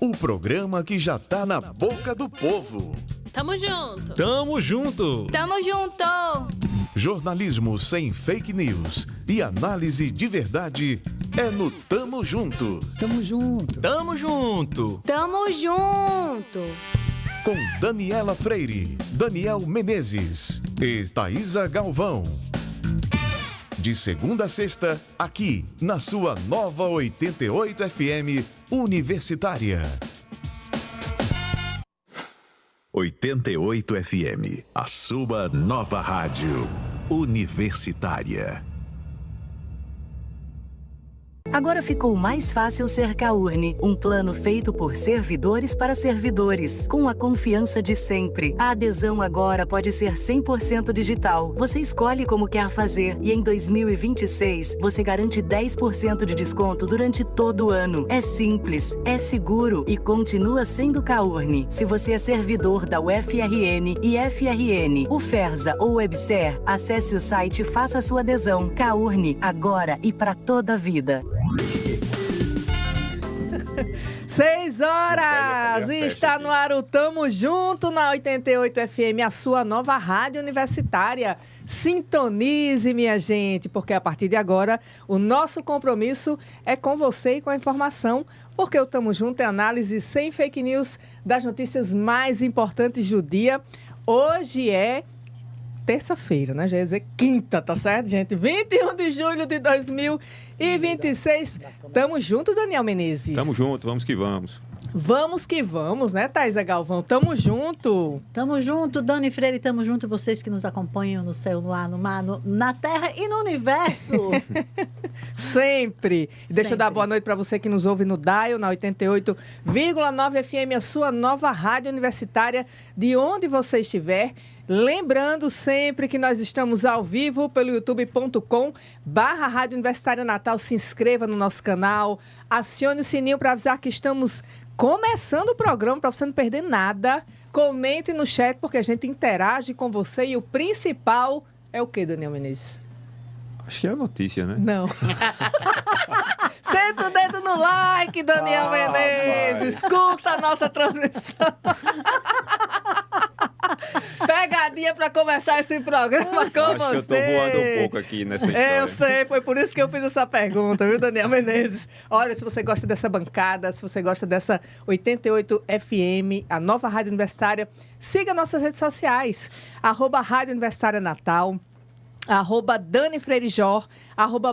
O programa que já tá na boca do povo. Tamo junto. Tamo junto. Tamo junto. Jornalismo sem fake news e análise de verdade é no Tamo Junto. Tamo junto. Tamo junto. Tamo junto. Com Daniela Freire, Daniel Menezes e Thaisa Galvão. De segunda a sexta, aqui na sua nova 88 FM Universitária. 88 FM, a sua nova rádio universitária. Agora ficou mais fácil ser Caurne, um plano feito por servidores para servidores, com a confiança de sempre. A adesão agora pode ser 100% digital. Você escolhe como quer fazer e em 2026 você garante 10% de desconto durante todo o ano. É simples, é seguro e continua sendo Caurne. Se você é servidor da UFRN, IFRN, UFERSA ou WebSer, acesse o site e faça sua adesão. Caurne, agora e para toda a vida. 6 horas! E está no ar o Tamo Junto na 88 FM, a sua nova rádio universitária. Sintonize, minha gente, porque a partir de agora o nosso compromisso é com você e com a informação, porque o Tamo Junto é análise sem fake news das notícias mais importantes do dia. Hoje é terça-feira, né? Já ia dizer quinta, tá certo, gente? 21 de julho de 2026. Tamo junto, Daniel Menezes. Tamo junto, vamos que vamos. Vamos que vamos, né, Thaisa Galvão? Tamo junto. Tamo junto, Dani Freire, tamo junto, vocês que nos acompanham no céu, no ar, no mar, na terra e no universo. Sempre. Deixa eu dar boa noite para você que nos ouve no Dial, na 88,9 FM, a sua nova rádio universitária, de onde você estiver. Lembrando sempre que nós estamos ao vivo pelo youtube.com/Rádio Universitária Natal. Se inscreva no nosso canal, acione o sininho para avisar que estamos começando o programa, para você não perder nada. Comente no chat, porque a gente interage com você. E o principal é o quê, Daniel Menezes? Acho que é a notícia, né? Não. Senta o dedo no like, Daniel Menezes. Curta a nossa transmissão. Pegadinha para começar esse programa com Acho você. que eu tô voando um pouco aqui nessa história. Eu sei, foi por isso que eu fiz essa pergunta, viu, Daniel Menezes? Olha, se você gosta dessa bancada, se você gosta dessa 88 FM, a nova rádio universitária, siga nossas redes sociais, @Rádio Universitária Natal, @Dani Freire Jor,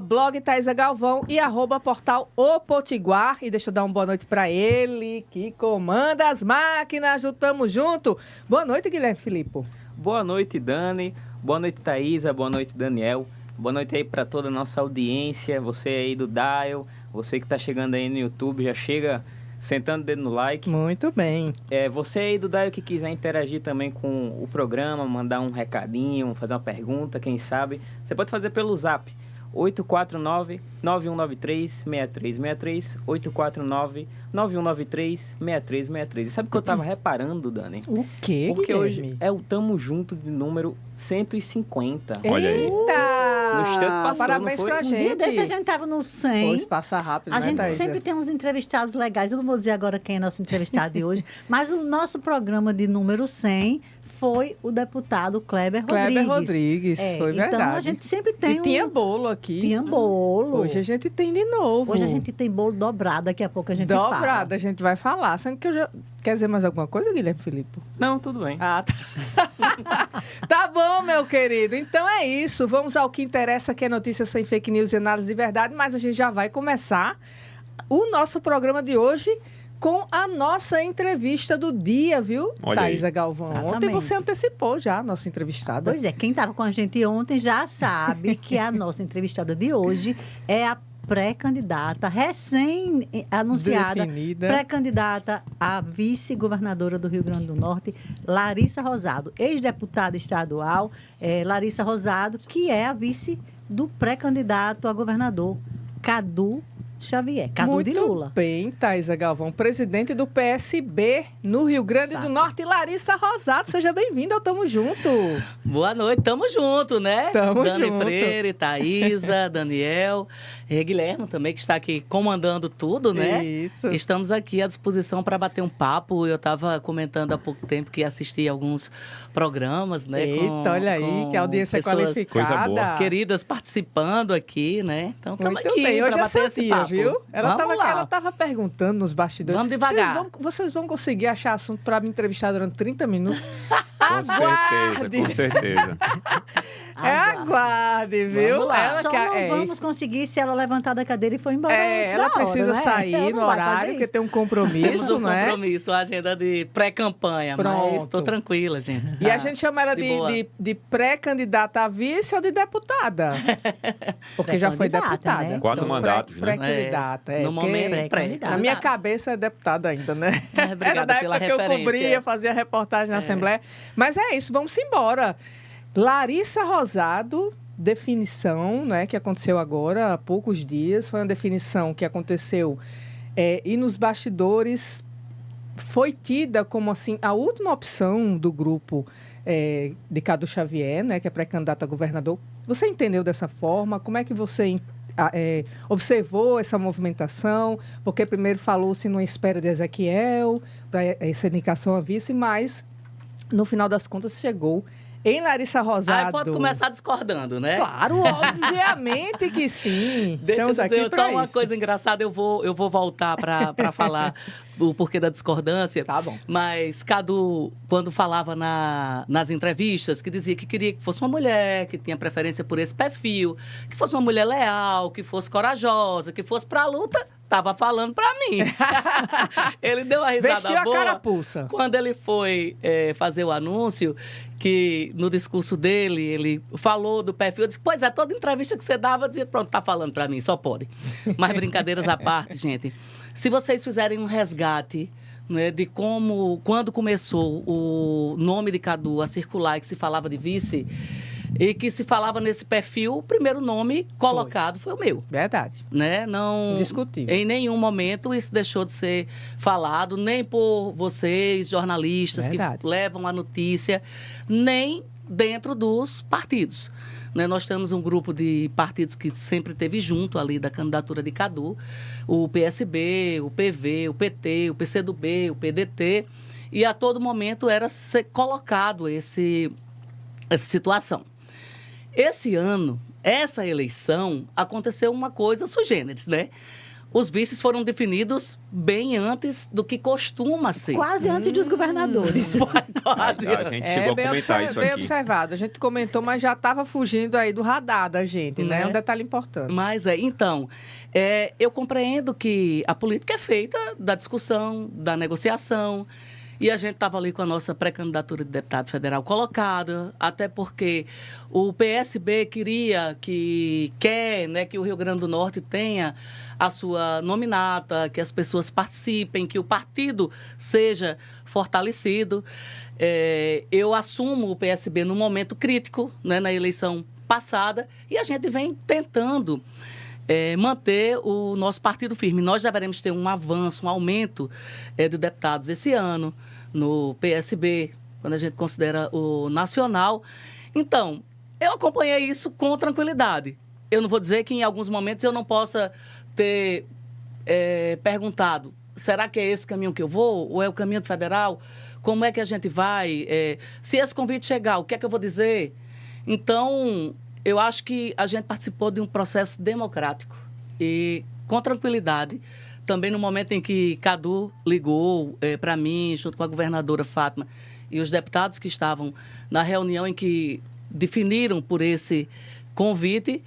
@blog Thaisa Galvão e @portal O Potiguar. E deixa eu dar uma boa noite para ele, que comanda as máquinas do Tamo Junto. Boa noite, Guilherme Filippo. Boa noite, Dani. Boa noite, Thaisa. Boa noite, Daniel. Boa noite aí para toda a nossa audiência. Você aí do Dial, você que está chegando aí no YouTube, já chega sentando o dedo no like. Muito bem. Você aí do Dial que quiser interagir também com o programa, mandar um recadinho, fazer uma pergunta, quem sabe, você pode fazer pelo Zap. 849-9193-6363, 849-9193-6363. Sabe o que eu tava reparando, Dani? O quê, Porque Guilherme? hoje é o Tamo Junto de número 150. Olha aí. Eita! No instante passou, Parabéns não foi? pra Um gente. dia desse a gente tava no 100. Pois passa rápido, A né, gente Thaisa? sempre tem uns entrevistados legais. Eu não vou dizer agora quem é nosso entrevistado de hoje, mas o nosso programa de número 100 foi o deputado Kleber Rodrigues. Foi verdade. Então, a gente sempre tem E tinha bolo aqui. Tinha bolo. Hoje a gente tem de novo. Hoje a gente tem bolo dobrado, daqui a pouco a gente fala. Dobrado, a gente vai falar. Sendo que eu já... Quer dizer mais alguma coisa, Guilherme Filipe? Não, tudo bem. Ah, tá. Tá bom, meu querido. Então é isso. Vamos ao que interessa, que é notícia sem fake news e análise de verdade. Mas a gente já vai começar o nosso programa de hoje com a nossa entrevista do dia, viu, Olha Thaisa aí. Galvão? Ontem Exatamente. você antecipou já a nossa entrevistada. Pois é, quem estava com a gente ontem já sabe que a nossa entrevistada de hoje é a pré-candidata, recém-anunciada, Definida. pré-candidata a vice-governadora do Rio Grande do Norte, Larissa Rosado, ex-deputada estadual, Larissa Rosado, que é a vice do pré-candidato a governador, Cadu Xavier, Cadu de Lula. Muito bem, Thaisa Galvão, presidente do PSB no Rio Grande do Norte, Larissa Rosado. Seja bem-vinda ao Tamo Junto. Boa noite, tamo junto, né? Tamo Dani junto. Freire, Thaisa, Daniel, Guilherme também, que está aqui comandando tudo, né? Isso. Estamos aqui à disposição para bater um papo. Eu estava comentando há pouco tempo que assisti alguns programas, né? Eita, olha aí, que audiência pessoas qualificada. Coisa boa. queridas participando aqui, né? Então, estamos Muito aqui bem, hoje para é bater seu esse dia, papo. viu? Ela Vamos lá. estava perguntando nos bastidores. Vamos devagar. Vocês vão conseguir achar assunto para me entrevistar durante 30 minutos? Com certeza, com certeza. Aguarde, viu? Vamos lá. Ela Só que não vamos conseguir se ela levantar da cadeira e for embora antes ela da hora, precisa né? sair Ela no não vai fazer horário, porque isso. tem um Temos compromisso, um não é? compromisso, agenda de pré-campanha, mas Pronto. estou tranquila, gente. E a gente chama ela de boa. de pré-candidata a vice ou de deputada? Porque já foi Pré-candidata, deputada. né? 4 mandatos, né? Pré-candidata, No porque momento, pré-candidata. na minha cabeça é deputada ainda, né? Obrigada Era da pela época que eu referência. cobria, fazia reportagem na Assembleia. Mas é isso, vamos embora. Larissa Rosado, definição, né, que aconteceu agora há poucos dias. Foi uma definição que aconteceu e nos bastidores foi tida como assim a última opção do grupo de Cadu Xavier, né, que é pré-candidato a governador. Você entendeu dessa forma? Como é que você observou essa movimentação? Porque primeiro falou-se numa espera de Ezequiel para essa indicação a vice, mas no final das contas chegou em Larissa Rosado. Aí pode começar discordando, né? Claro, obviamente que sim. Deixa eu Estamos dizer aqui pra só uma isso. coisa engraçada, eu vou voltar para falar o porquê da discordância. Tá bom. Mas Cadu, quando falava nas entrevistas, que dizia que queria que fosse uma mulher, que tinha preferência por esse perfil, que fosse uma mulher leal, que fosse corajosa, que fosse pra luta, tava falando pra mim. Ele deu uma risada Vestiu a boa. carapuça. Quando ele foi fazer o anúncio, que no discurso dele, ele falou do perfil, eu disse, pois é, toda entrevista que você dava, eu dizia, pronto, tá falando pra mim, só pode. Mas brincadeiras à parte, gente. Se vocês fizerem um resgate, né, de quando começou o nome de Cadu a circular e que se falava de vice, e que se falava nesse perfil, o primeiro nome colocado foi o meu. Verdade. Né? Não, Indiscutível. em nenhum momento isso deixou de ser falado, nem por vocês, jornalistas, Verdade. que levam a notícia, nem dentro dos partidos. Né? Nós temos um grupo de partidos que sempre esteve junto ali da candidatura de Cadu, o PSB, o PV, o PT, o PCdoB, o PDT, e a todo momento era ser colocado essa situação. Esse ano, essa eleição, aconteceu uma coisa sui generis, né? Os vices foram definidos bem antes do que costuma ser. Quase antes dos governadores. Quase. A gente chegou a bem comentar isso bem aqui. observado. A gente comentou, mas já estava fugindo aí do radar da gente, né? Né? É um detalhe importante. Mas então, eu compreendo que a política é feita da discussão, da negociação, e a gente estava ali com a nossa pré-candidatura de deputado federal colocada, até porque o PSB quer, né, que o Rio Grande do Norte tenha a sua nominata, que as pessoas participem, que o partido seja fortalecido. Eu assumo o PSB num momento crítico, né, na eleição passada, e a gente vem tentando manter o nosso partido firme. Nós deveremos ter um avanço, um aumento de deputados esse ano no PSB, quando a gente considera o nacional. Então, eu acompanhei isso com tranquilidade. Eu não vou dizer que em alguns momentos eu não possa ter perguntado, será que é esse caminho que eu vou? Ou é o caminho federal? Como é que a gente vai? Se esse convite chegar, o que é que eu vou dizer? Então, eu acho que a gente participou de um processo democrático e com tranquilidade. Também no momento em que Cadu ligou para mim, junto com a governadora Fátima e os deputados que estavam na reunião em que definiram por esse convite,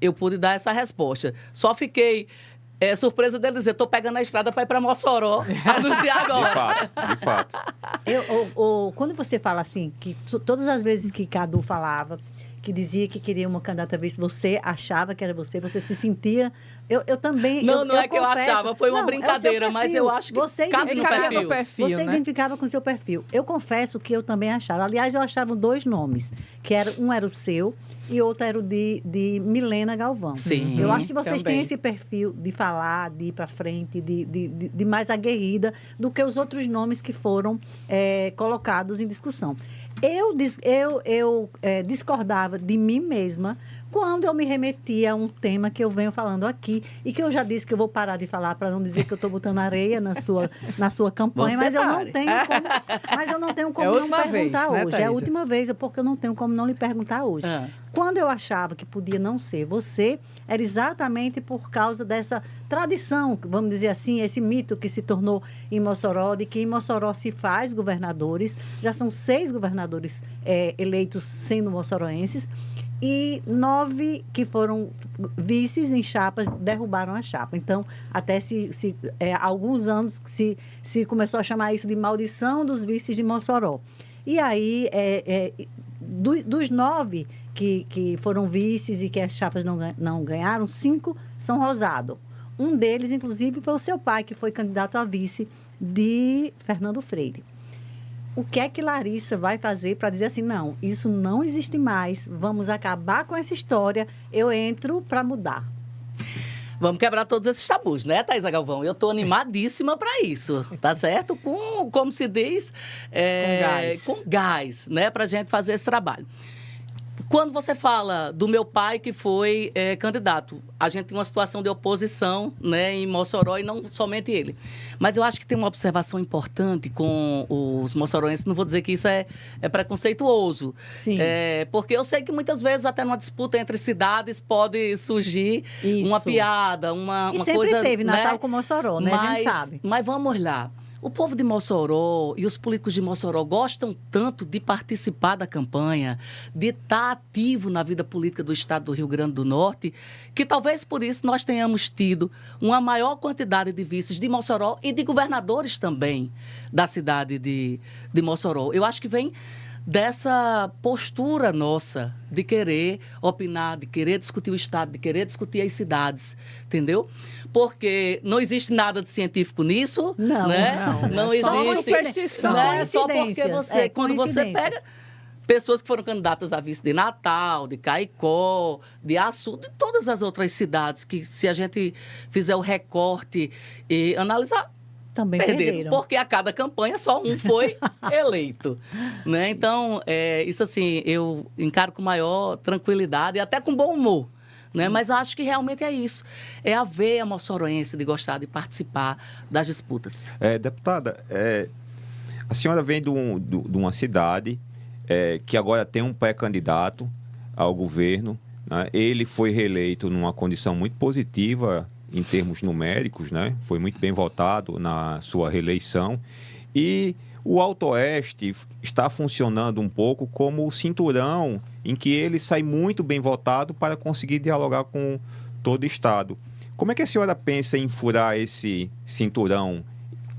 eu pude dar essa resposta. Só fiquei surpresa dele dizer, estou pegando a estrada para ir para Mossoró anunciar agora. De fato. Quando você fala assim, que todas as vezes que Cadu falava que dizia que queria uma candidata a vice, você achava que era você se sentia... Eu também... Não é que eu confesso, achava, foi uma não, brincadeira, é o seu mas perfil. eu acho que você cabe no perfil. Você né? identificava com o seu perfil. Eu confesso que eu também achava. Aliás, eu achava 2 nomes, um era o seu e outro era o de Milena Galvão. Sim, eu acho que vocês também. têm esse perfil de falar, de ir para frente, de mais aguerrida do que os outros nomes que foram colocados em discussão. Eu discordava de mim mesma quando eu me remetia a um tema que eu venho falando aqui e que eu já disse que eu vou parar de falar para não dizer que eu estou botando areia na sua campanha, mas eu não tenho como não perguntar vez, hoje. Né, é a última vez, porque eu não tenho como não lhe perguntar hoje. Quando eu achava que podia não ser você, era exatamente por causa dessa tradição, vamos dizer assim, esse mito que se tornou em Mossoró, de que em Mossoró se faz governadores, já são 6 governadores eleitos sendo moçoroenses, e 9 que foram vices em chapas derrubaram a chapa. Então, até há alguns anos se começou a chamar isso de maldição dos vices de Mossoró. E aí, dos 9 que foram vices e que as chapas não ganharam, 5 são Rosado. Um deles, inclusive, foi o seu pai, que foi candidato a vice de Fernando Freire. O que é que Larissa vai fazer para dizer assim, não, isso não existe mais, vamos acabar com essa história, eu entro para mudar? Vamos quebrar todos esses tabus, né, Thaisa Galvão? Eu estou animadíssima para isso, tá certo? Como se diz, com gás, né, para a gente fazer esse trabalho. Quando você fala do meu pai que foi candidato, a gente tem uma situação de oposição, né, em Mossoró e não somente ele. Mas eu acho que tem uma observação importante com os moçoroenses, não vou dizer que isso é preconceituoso. Sim. Porque eu sei que muitas vezes até numa disputa entre cidades pode surgir uma piada, uma sempre coisa... teve Natal, né? com Mossoró, né? A gente sabe. Mas vamos lá. O povo de Mossoró e os políticos de Mossoró gostam tanto de participar da campanha, de estar ativo na vida política do estado do Rio Grande do Norte, que talvez por isso nós tenhamos tido uma maior quantidade de vices de Mossoró e de governadores também da cidade de Mossoró. Eu acho que vem dessa postura nossa de querer opinar, de querer discutir o estado, de querer discutir as cidades, entendeu? Porque não existe nada de científico nisso, né? Não existe. Só porque quando você pega pessoas que foram candidatas a vice de Natal, de Caicó, de Açu, de todas as outras cidades, que se a gente fizer o recorte e analisar, também perderam. Porque a cada campanha só um foi eleito. Né? Então, isso assim, eu encaro com maior tranquilidade e até com bom humor. Né? Mas acho que realmente é isso. É a veia moçoroense de gostar de participar das disputas. Deputada, a senhora vem de uma cidade que agora tem um pré-candidato ao governo. Né? Ele foi reeleito numa condição muito positiva em termos numéricos, né? Foi muito bem votado na sua reeleição. E o Alto Oeste está funcionando um pouco como o cinturão em que ele sai muito bem votado para conseguir dialogar com todo o Estado. Como é que a senhora pensa em furar esse cinturão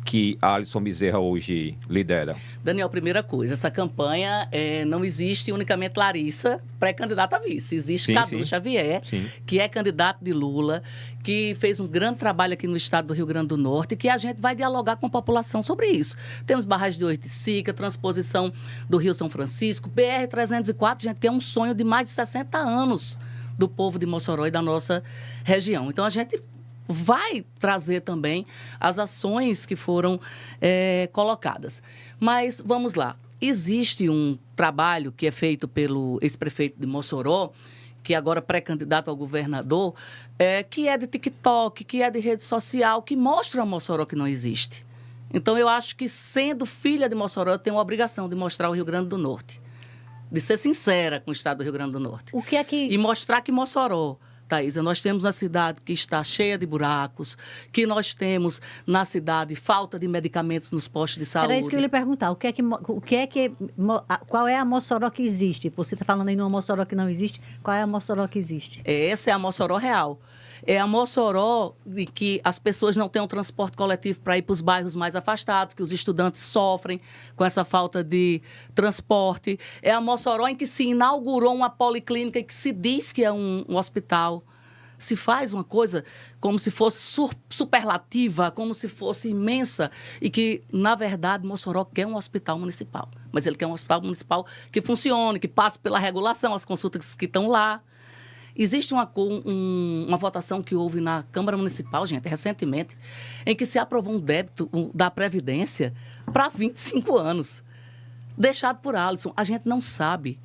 que a Alisson Bezerra hoje lidera? Daniel, primeira coisa, essa campanha não existe unicamente Larissa, pré-candidata a vice. Existe Cadu Xavier, que é candidato de Lula, que fez um grande trabalho aqui no estado do Rio Grande do Norte, e que a gente vai dialogar com a população sobre isso. Temos barragem de Oiticica, transposição do Rio São Francisco, BR-304, gente, que é um sonho de mais de 60 anos do povo de Mossoró e da nossa região. Então, a gente vai trazer também as ações que foram colocadas. Mas, vamos lá, existe um trabalho que é feito pelo ex-prefeito de Mossoró, que agora pré-candidato ao governador, que é de TikTok, que é de rede social, que mostra a Mossoró que não existe. Então, eu acho que, sendo filha de Mossoró, eu tenho a obrigação de mostrar o Rio Grande do Norte, de ser sincera com o estado do Rio Grande do Norte. O que é que... E mostrar que Mossoró, Thaisa, nós temos uma cidade que está cheia de buracos, que nós temos na cidade falta de medicamentos nos postos de saúde. Era isso que eu ia lhe perguntar. Qual é a Mossoró que existe? Você está falando aí numa Mossoró que não existe. Qual é a Mossoró que existe? Essa é a Mossoró real. É a Mossoró de que as pessoas não têm um transporte coletivo para ir para os bairros mais afastados, que os estudantes sofrem com essa falta de transporte. É a Mossoró em que se inaugurou uma policlínica que se diz que é um hospital. Se faz uma coisa como se fosse superlativa, como se fosse imensa, e que, na verdade, Mossoró quer um hospital municipal. Mas ele quer um hospital municipal que funcione, que passe pela regulação, as consultas que estão lá. Existe uma votação que houve na Câmara Municipal, gente, recentemente, em que se aprovou um débito da Previdência para 25 anos, deixado por Alisson. A gente não sabe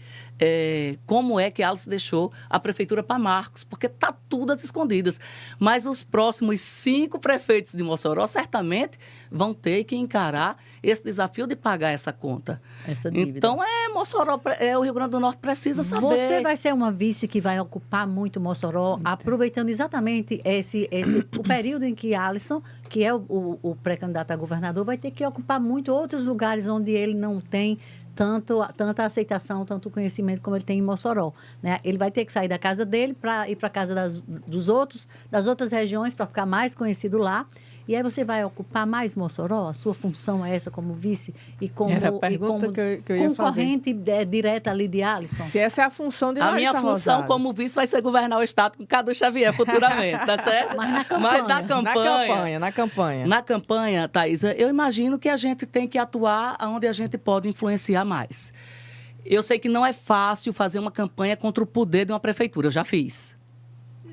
como é que Alisson deixou a prefeitura para Marcos, porque está tudo às escondidas. Mas os próximos 5 prefeitos de Mossoró certamente vão ter que encarar esse desafio de pagar essa conta. Essa dívida. Então, Mossoró, o Rio Grande do Norte precisa saber. Você vai ser uma vice que vai ocupar muito Mossoró, aproveitando exatamente o período em que Alisson, que é o pré-candidato a governador, vai ter que ocupar muito outros lugares onde ele não tem tanta aceitação, tanto conhecimento como ele tem em Mossoró, né? Ele vai ter que sair da casa dele para ir para a casa das outras regiões, para ficar mais conhecido lá. E aí você vai ocupar mais Mossoró? A sua função é essa como vice e como, Era a pergunta que eu ia concorrente direta ali de Alisson? Se essa é a função de Larissa Larissa Rosado. A minha função como vice vai ser governar o estado com Cadu Xavier futuramente, tá certo? Mas na campanha. Na campanha, Thaisa, eu imagino que a gente tem que atuar onde a gente pode influenciar mais. Eu sei que não é fácil fazer uma campanha contra o poder de uma prefeitura, eu já fiz.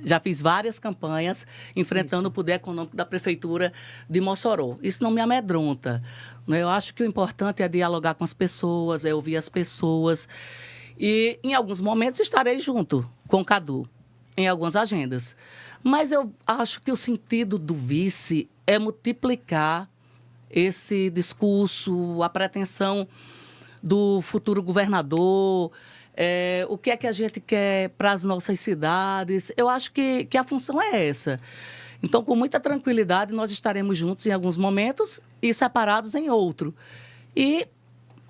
Já fiz várias campanhas enfrentando o poder econômico da prefeitura de Mossoró. Isso não me amedronta, né? Eu acho que o importante é dialogar com as pessoas, é ouvir as pessoas. E, em alguns momentos, estarei junto com o Cadu, em algumas agendas. Mas eu acho que o sentido do vice é multiplicar esse discurso, a pretensão do futuro governador. O que é que a gente quer para as nossas cidades. Eu acho que a função é essa. Então, com muita tranquilidade, nós estaremos juntos em alguns momentos e separados em outro. E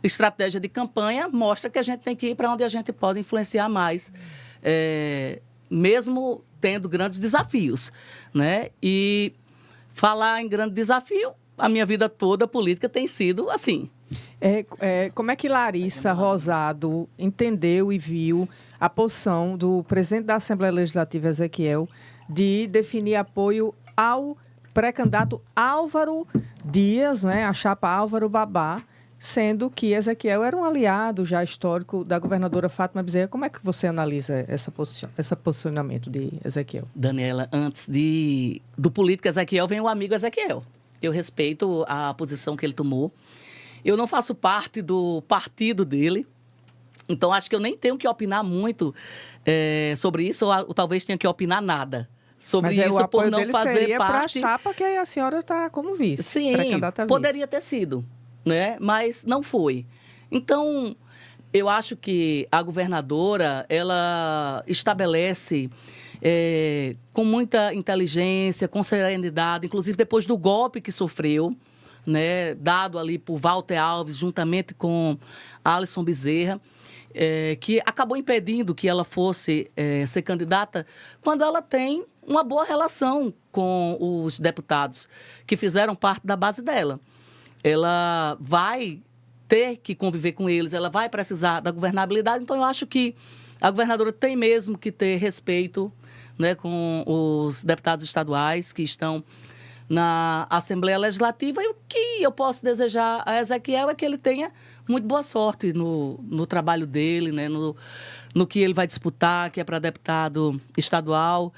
estratégia de campanha mostra que a gente tem que ir para onde a gente pode influenciar mais, mesmo tendo grandes desafios, né? E falar em grande desafio, a minha vida toda política tem sido assim. Como é que Larissa Rosado entendeu e viu a posição do presidente da Assembleia Legislativa, Ezequiel, de definir apoio ao pré-candidato Álvaro Dias, né, a chapa Álvaro Babá, sendo que Ezequiel era um aliado já histórico da governadora Fátima Bezerra? Como é que você analisa esse posicionamento de Ezequiel? Daniela, antes do político Ezequiel, vem o amigo Ezequiel. Eu respeito a posição que ele tomou. Eu não faço parte do partido dele, então acho que eu nem tenho que opinar muito sobre isso, ou talvez tenha que opinar nada sobre isso, o apoio por não dele fazer seria parte... para a chapa que a senhora está como vice. Sim, poderia ter sido, né? Mas não foi. Então, eu acho que a governadora, ela estabelece com muita inteligência, com serenidade, inclusive depois do golpe que sofreu, né, dado ali por Walter Alves, juntamente com Alisson Bezerra, que acabou impedindo que ela fosse ser candidata, quando ela tem uma boa relação com os deputados que fizeram parte da base dela. Ela vai ter que conviver com eles, ela vai precisar da governabilidade, então eu acho que a governadora tem mesmo que ter respeito, né, com os deputados estaduais que estão na Assembleia Legislativa, e o que eu posso desejar a Ezequiel é que ele tenha muito boa sorte no trabalho dele, né? no que ele vai disputar, que é para deputado estadual.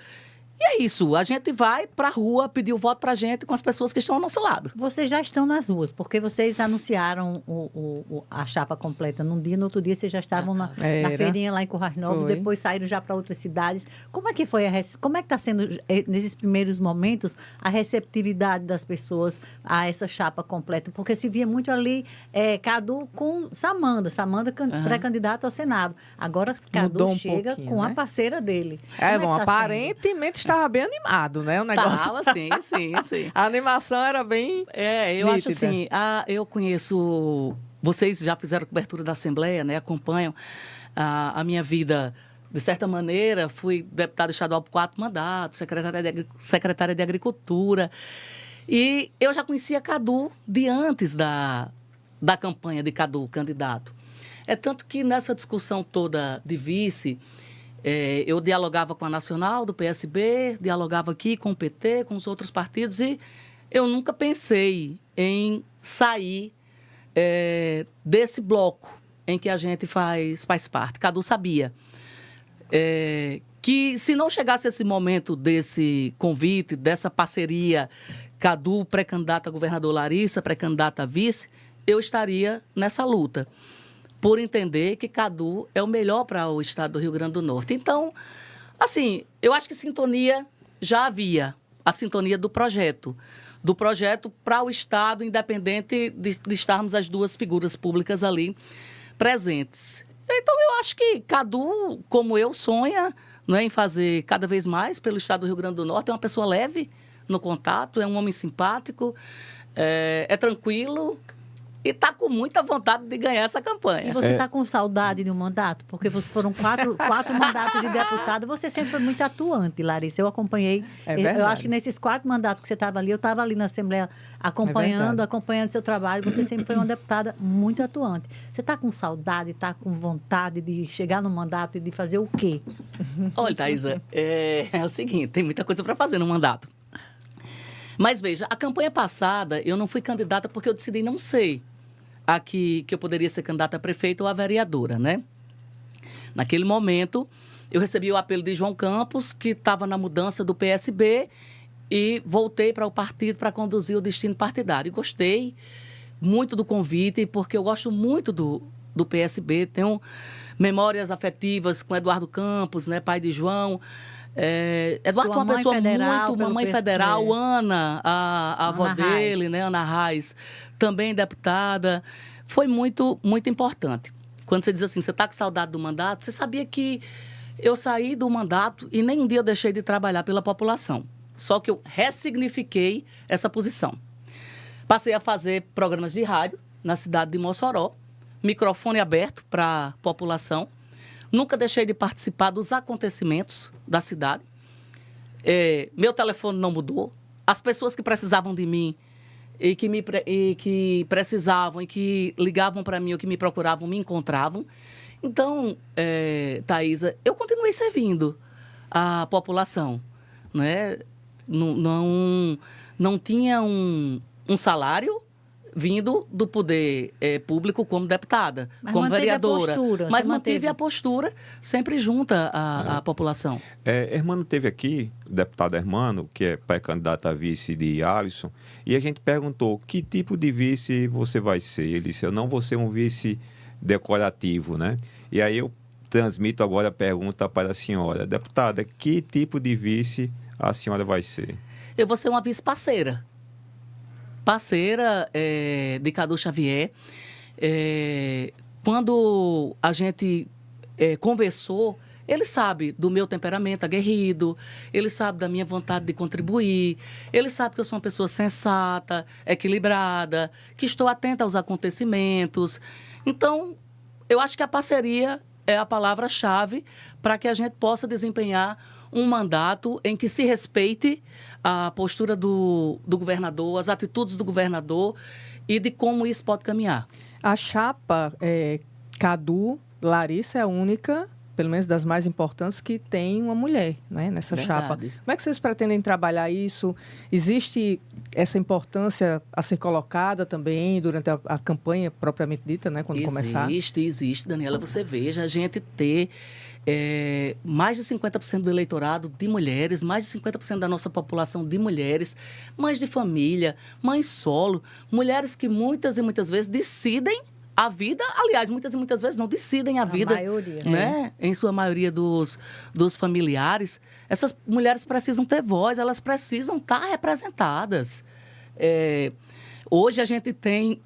E é isso, a gente vai para a rua pedir o voto para a gente com as pessoas que estão ao nosso lado. Vocês já estão nas ruas, porque vocês anunciaram a chapa completa num dia, no outro dia vocês já estavam na feirinha lá em Currais Novos, depois saíram já para outras cidades. Como é que foi como é que está sendo, nesses primeiros momentos, a receptividade das pessoas a essa chapa completa? Porque se via muito ali Cadu com Samanda pré-candidato ao Senado. Agora Cadu chega com a parceira dele. Aparentemente estava bem animado, né? O negócio. Tava, sim. A animação era bem eu nítida. acho assim, eu conheço... Vocês já fizeram cobertura da Assembleia, né? Acompanham a minha vida de certa maneira, fui deputada estadual por 4 mandatos, secretária de Agricultura. E eu já conhecia Cadu de antes da campanha de Cadu, candidato. É tanto que nessa discussão toda de vice, eu dialogava com a Nacional do PSB, dialogava aqui com o PT, com os outros partidos, e eu nunca pensei em sair desse bloco em que a gente faz parte. Cadu sabia que se não chegasse esse momento desse convite, dessa parceria, Cadu, pré-candidata a governador, Larissa, pré-candidata a vice, eu estaria nessa luta, por entender que Cadu é o melhor para o estado do Rio Grande do Norte. Então, assim, eu acho que sintonia já havia, a sintonia do projeto para o estado, independente de estarmos as duas figuras públicas ali presentes. Então, eu acho que Cadu, como eu, sonha, não é, em fazer cada vez mais pelo estado do Rio Grande do Norte. É uma pessoa leve no contato, é um homem simpático, é tranquilo e está com muita vontade de ganhar essa campanha. E você está com saudade de um mandato? Porque foram quatro mandatos de deputado, você sempre foi muito atuante, Larissa. Eu acompanhei, eu acho que nesses 4 mandatos que você estava ali, eu estava ali na Assembleia acompanhando seu trabalho, você sempre foi uma deputada muito atuante. Você está com saudade, está com vontade de chegar no mandato e de fazer o quê? Olha, Thaisa, é o seguinte, tem muita coisa para fazer no mandato. Mas veja, a campanha passada, eu não fui candidata porque eu decidi não ser que eu poderia ser candidata a prefeita ou a vereadora, né? Naquele momento, eu recebi o apelo de João Campos, que estava na mudança do PSB, e voltei para o partido para conduzir o destino partidário. E gostei muito do convite, porque eu gosto muito do PSB, tenho memórias afetivas com Eduardo Campos, né, pai de João. Eduardo foi uma pessoa muito... Mamãe federal, Ana, a avó dele, né, Ana Reis, também deputada. Foi muito, muito importante. Quando você diz assim, você está com saudade do mandato, você sabia que eu saí do mandato e nem um dia eu deixei de trabalhar pela população. Só que eu ressignifiquei essa posição. Passei a fazer programas de rádio na cidade de Mossoró, microfone aberto para a população. Nunca deixei de participar dos acontecimentos da cidade. Meu telefone não mudou. As pessoas que precisavam de mim e que precisavam e que ligavam para mim ou que me procuravam, me encontravam. Então, Thaisa, eu continuei servindo a população, né? Não tinha um salário vindo do poder público como deputada, como vereadora. Mas mantive a postura sempre junta à população. Hermano teve aqui, o deputado Hermano, que é pré-candidato a vice de Alisson, e a gente perguntou, que tipo de vice você vai ser? Ele disse, eu não vou ser um vice decorativo, né? E aí eu transmito agora a pergunta para a senhora. Deputada, que tipo de vice a senhora vai ser? Eu vou ser uma vice parceira de Cadu Xavier. Quando a gente conversou, ele sabe do meu temperamento aguerrido, ele sabe da minha vontade de contribuir, ele sabe que eu sou uma pessoa sensata, equilibrada, que estou atenta aos acontecimentos. Então, eu acho que a parceria é a palavra-chave para que a gente possa desempenhar um mandato em que se respeite a postura do governador, as atitudes do governador e de como isso pode caminhar. A chapa Cadu, Larissa é a única, pelo menos das mais importantes, que tem uma mulher, né, nessa chapa. Como é que vocês pretendem trabalhar isso? Existe essa importância a ser colocada também durante a campanha propriamente dita, né, quando começar? Existe, Daniela. Você veja, a gente ter mais de 50% do eleitorado de mulheres, mais de 50% da nossa população de mulheres, mães de família, mães solo, mulheres que muitas e muitas vezes decidem a vida, aliás, muitas e muitas vezes não decidem a vida, maioria, né? Em sua maioria dos familiares. Essas mulheres precisam ter voz, elas precisam estar representadas. Hoje a gente tem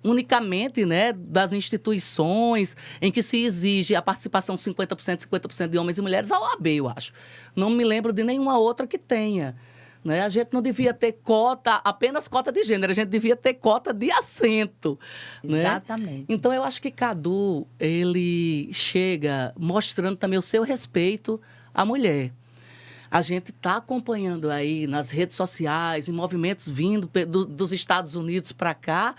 unicamente, né, das instituições em que se exige a participação 50% de homens e mulheres, a OAB, eu acho. Não me lembro de nenhuma outra que tenha, Né? A gente não devia ter cota, apenas cota de gênero, a gente devia ter cota de assento. Exatamente. Né? Então, eu acho que Cadu, ele chega mostrando também o seu respeito à mulher. A gente está acompanhando aí nas redes sociais, em movimentos vindo dos Estados Unidos para cá,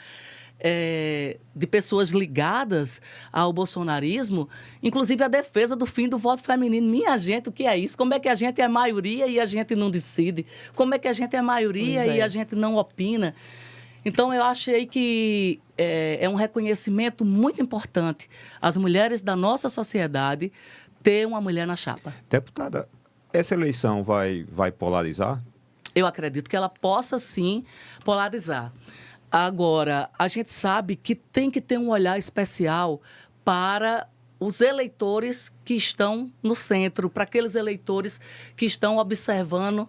de pessoas ligadas ao bolsonarismo, inclusive a defesa do fim do voto feminino. Minha gente, o que é isso? Como é que a gente é maioria e a gente não decide? Como é que a gente é maioria e a gente não opina? Então, eu achei que é um reconhecimento muito importante às mulheres da nossa sociedade ter uma mulher na chapa. Deputada, essa eleição vai polarizar? Eu acredito que ela possa, sim, polarizar. Agora, a gente sabe que tem que ter um olhar especial para os eleitores que estão no centro, para aqueles eleitores que estão observando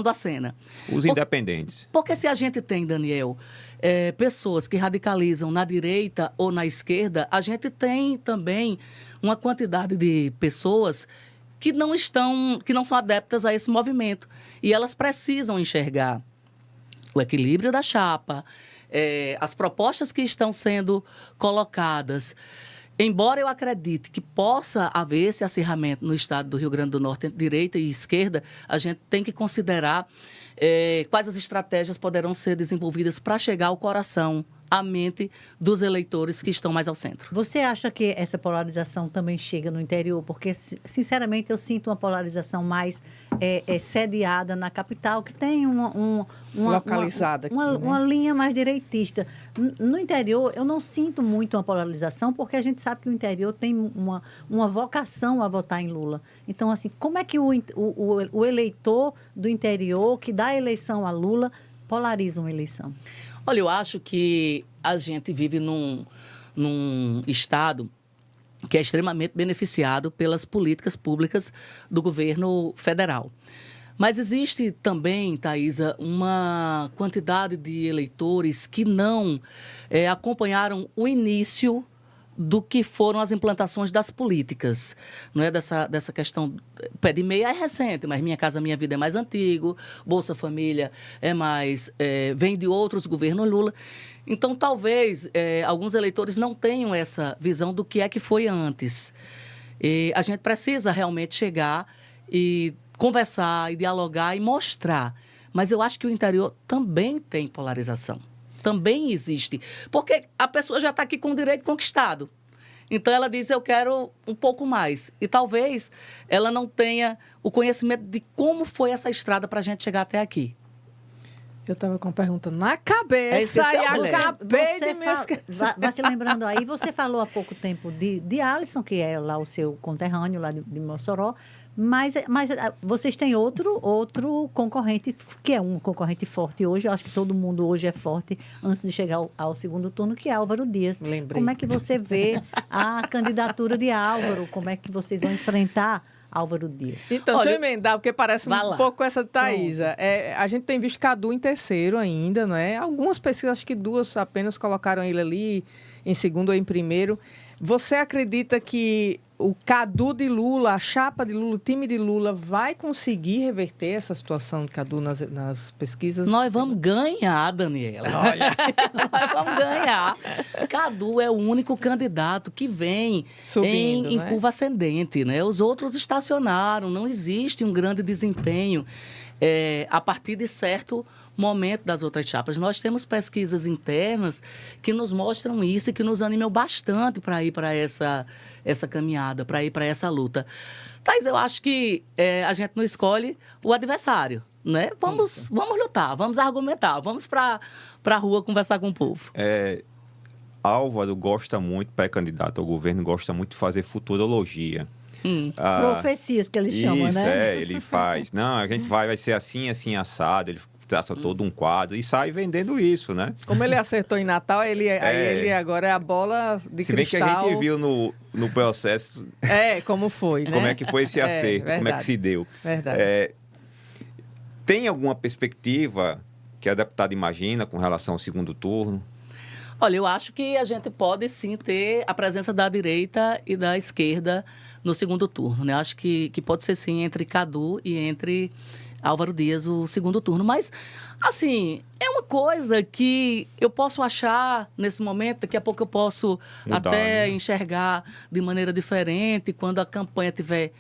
a cena. Os independentes. Porque se a gente tem, Daniel, pessoas que radicalizam na direita ou na esquerda, a gente tem também uma quantidade de pessoas que não são adeptas a esse movimento. E elas precisam enxergar o equilíbrio da chapa, as propostas que estão sendo colocadas. Embora eu acredite que possa haver esse acirramento no estado do Rio Grande do Norte entre direita e esquerda, a gente tem que considerar quais as estratégias poderão ser desenvolvidas para chegar ao coração, à mente dos eleitores que estão mais ao centro. Você acha que essa polarização também chega no interior? Porque, sinceramente, eu sinto uma polarização mais sediada na capital, que tem localizada uma linha mais direitista. No interior, eu não sinto muito uma polarização, porque a gente sabe que o interior tem uma vocação a votar em Lula. Então, assim, como é que o eleitor do interior, que dá a eleição a Lula, polariza uma eleição? Olha, eu acho que a gente vive num estado que é extremamente beneficiado pelas políticas públicas do governo federal. Mas existe também, Thaisa, uma quantidade de eleitores que não acompanharam o início do que foram as implantações das políticas. Não é dessa questão... Pé de meia é recente, mas Minha Casa Minha Vida é mais antigo, Bolsa Família vem de outros governos Lula. Então, talvez, alguns eleitores não tenham essa visão do que é que foi antes. E a gente precisa realmente chegar e conversar, e dialogar e mostrar. Mas eu acho que o interior também tem polarização. Também existe. Porque a pessoa já está aqui com o direito conquistado. Então, ela diz, eu quero um pouco mais. E talvez ela não tenha o conhecimento de como foi essa estrada para a gente chegar até aqui. Eu estava com a pergunta na cabeça e acabei de me esquecer. Vai se lembrando aí, você falou há pouco tempo de Alisson, que é lá o seu conterrâneo, lá de Mossoró, mas vocês têm outro concorrente, que é um concorrente forte hoje, eu acho que todo mundo hoje é forte antes de chegar ao segundo turno, que é Álvaro Dias. Lembrei. Como é que você vê a candidatura de Álvaro? Como é que vocês vão enfrentar Álvaro Dias? Então, deixa eu emendar, porque parece um pouco essa de Thaisa. A gente tem visto Cadu em terceiro ainda, não é? Algumas pesquisas, acho que 2 apenas colocaram ele ali em segundo ou em primeiro. Você acredita que o Cadu de Lula, a chapa de Lula, o time de Lula vai conseguir reverter essa situação de Cadu nas pesquisas? Nós vamos ganhar, Daniela. Olha. Nós vamos ganhar. Cadu é o único candidato que vem subindo, em curva ascendente, né? Os outros estacionaram, não existe um grande desempenho a partir de certo momento das outras chapas. Nós temos pesquisas internas que nos mostram isso e que nos animam bastante para ir para essa caminhada, para ir para essa luta. Thais, eu acho que a gente não escolhe o adversário, né? Vamos lutar, vamos argumentar, vamos para a rua conversar com o povo. Álvaro gosta muito, pré-candidato ao governo, gosta muito de fazer futurologia. Profecias que ele chama, né? Isso, ele faz. Não, a gente vai ser assim, assim, assado. Ele traça todo um quadro e sai vendendo isso, né? Como ele acertou em Natal, ele agora é a bola de cristal. Se bem que a gente viu no processo... como foi, né? Como é que foi esse acerto, como é que se deu. Verdade. Tem alguma perspectiva que a deputada imagina com relação ao segundo turno? Olha, eu acho que a gente pode sim ter a presença da direita e da esquerda no segundo turno, né? Acho que pode ser sim entre Cadu e entre Álvaro Dias o segundo turno. Mas, assim, é uma coisa que eu posso achar nesse momento, daqui a pouco eu posso Mudar, até né? enxergar de maneira diferente quando a campanha estiver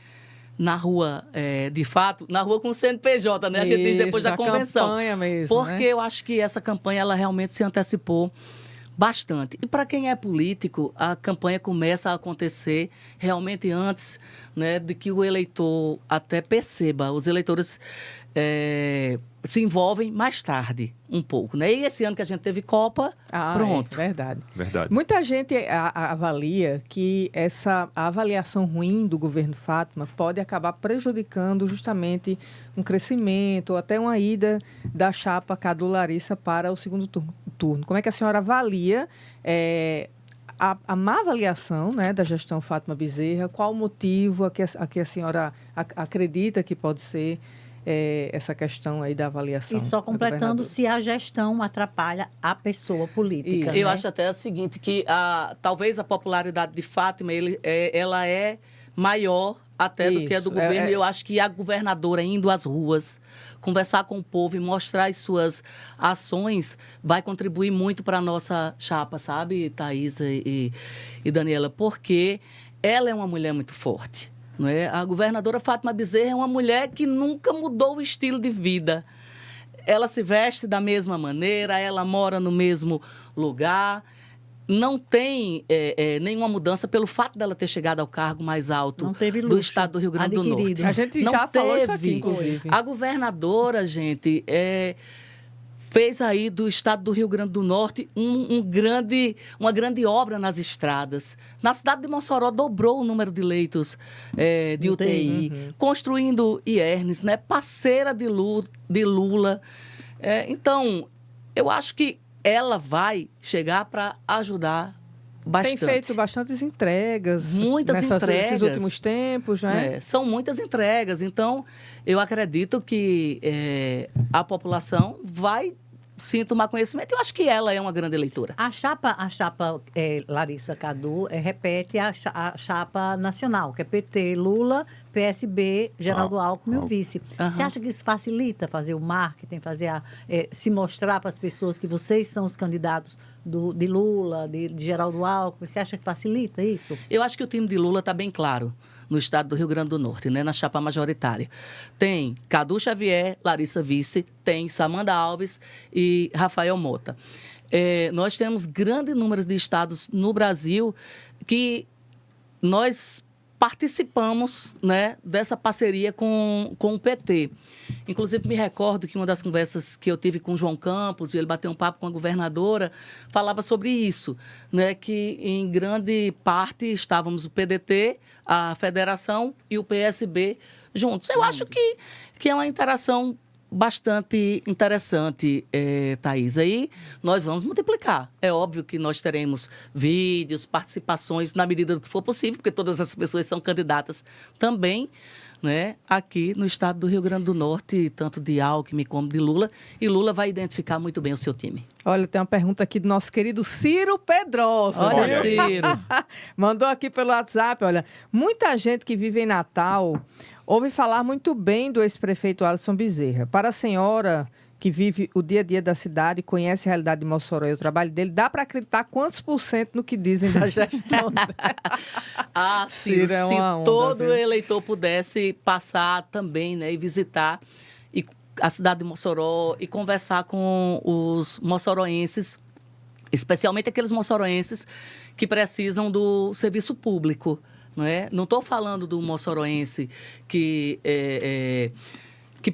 na rua, de fato, na rua com o CNPJ, né? A gente diz depois da Isso, convenção. A campanha mesmo, Porque né? eu acho que essa campanha, ela realmente se antecipou bastante. E para quem é político, a campanha começa a acontecer realmente antes, né, de que o eleitor até perceba. Os eleitores se envolvem mais tarde, um pouco, né? E esse ano que a gente teve Copa, pronto. É verdade. Verdade. Muita gente avalia que a avaliação ruim do governo Fátima pode acabar prejudicando justamente um crescimento ou até uma ida da chapa Cadu Larissa para o segundo turno. Como é que a senhora avalia a má avaliação, né, da gestão Fátima Bezerra? Qual o motivo a que a senhora acredita que pode ser essa questão aí da avaliação? E só completando, se a gestão atrapalha a pessoa política. Isso. Eu né? acho até o seguinte, que talvez a popularidade de Fátima, ela é maior até do que a do Isso, governo. Eu acho que a governadora indo às ruas, conversar com o povo e mostrar as suas ações, vai contribuir muito para a nossa chapa, sabe, Thaís e Daniela? Porque ela é uma mulher muito forte. Não é? A governadora Fátima Bezerra é uma mulher que nunca mudou o estilo de vida. Ela se veste da mesma maneira, ela mora no mesmo lugar. Não tem nenhuma mudança pelo fato dela ter chegado ao cargo mais alto Não teve do luxo estado do Rio Grande do adquirido. Norte. A gente Não já falou isso teve. aqui, inclusive. A governadora, gente, fez aí do estado do Rio Grande do Norte uma grande obra nas estradas. Na cidade de Mossoró dobrou o número de leitos de UTI, construindo IERNs, né? Parceira de Lula. Então, eu acho que ela vai chegar para ajudar bastante. Tem feito bastantes entregas. Muitas entregas. Nesses últimos tempos, né? São muitas entregas. Então, eu acredito que a população vai sim tomar conhecimento. Eu acho que ela é uma grande eleitora. A chapa Larissa Cadu repete a chapa nacional, que é PT, Lula, PSB, Geraldo Alckmin e o vice. Você acha que isso facilita fazer o marketing, se mostrar para as pessoas que vocês são os candidatos de Lula, de Geraldo Alckmin? Você acha que facilita isso? Eu acho que o time de Lula está bem claro no estado do Rio Grande do Norte, né, na chapa majoritária. Tem Cadu Xavier, Larissa Vice, tem Samanda Alves e Rafael Mota. Nós temos grande número de estados no Brasil que nós participamos, né, dessa parceria com o PT. Inclusive, me recordo que uma das conversas que eu tive com o João Campos, e ele bateu um papo com a governadora, falava sobre isso, né, que em grande parte estávamos o PDT, a federação e o PSB juntos. Eu acho que é uma interação bastante interessante, Thaís. Aí nós vamos multiplicar. É óbvio que nós teremos vídeos, participações na medida do que for possível, porque todas as pessoas são candidatas também, né, aqui no estado do Rio Grande do Norte, tanto de Alckmin como de Lula, e Lula vai identificar muito bem o seu time. Olha, tem uma pergunta aqui do nosso querido Ciro Pedrosa. Olha, Ciro. Mandou aqui pelo WhatsApp, olha, muita gente que vive em Natal ouve falar muito bem do ex-prefeito Alisson Bezerra. Para a senhora que vive o dia a dia da cidade, conhece a realidade de Mossoró e o trabalho dele, dá para acreditar quantos % no que dizem da gestão? Ciro, é se uma onda, todo viu? eleitor pudesse passar também, né, e visitar a cidade de Mossoró e conversar com os moçoroenses, especialmente aqueles moçoroenses que precisam do serviço público. Não estou falando do moçoroense que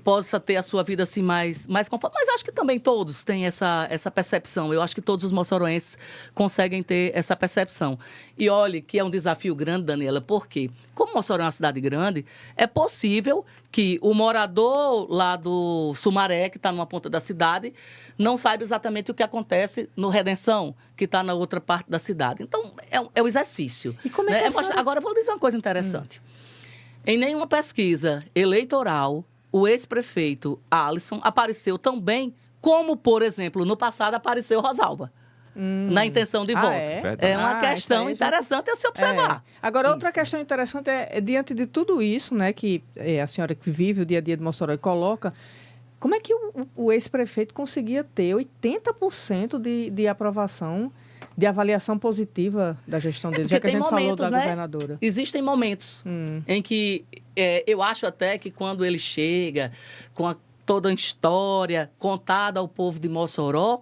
possa ter a sua vida assim mais confortável, mas acho que também todos têm essa percepção. Eu acho que todos os moçoroenses conseguem ter essa percepção. E olhe que é um desafio grande, Daniela, porque como Mossoró é uma cidade grande, é possível que o morador lá do Sumaré, que está numa ponta da cidade, não saiba exatamente o que acontece no Redenção, que está na outra parte da cidade. Então, é o exercício. E como é que a senhora... Agora, eu vou dizer uma coisa interessante. Em nenhuma pesquisa eleitoral, o ex-prefeito Alisson apareceu tão bem como, por exemplo, no passado apareceu Rosalba. na intenção de voto. É uma questão interessante a se observar. Agora, outra questão interessante é diante de tudo isso, né, que a senhora que vive o dia a dia de Mossoró e coloca, como é que o ex-prefeito conseguia ter 80% de aprovação, de avaliação positiva da gestão dele, já que a gente falou da governadora? Existem momentos em que eu acho até que quando ele chega com toda a história contada ao povo de Mossoró,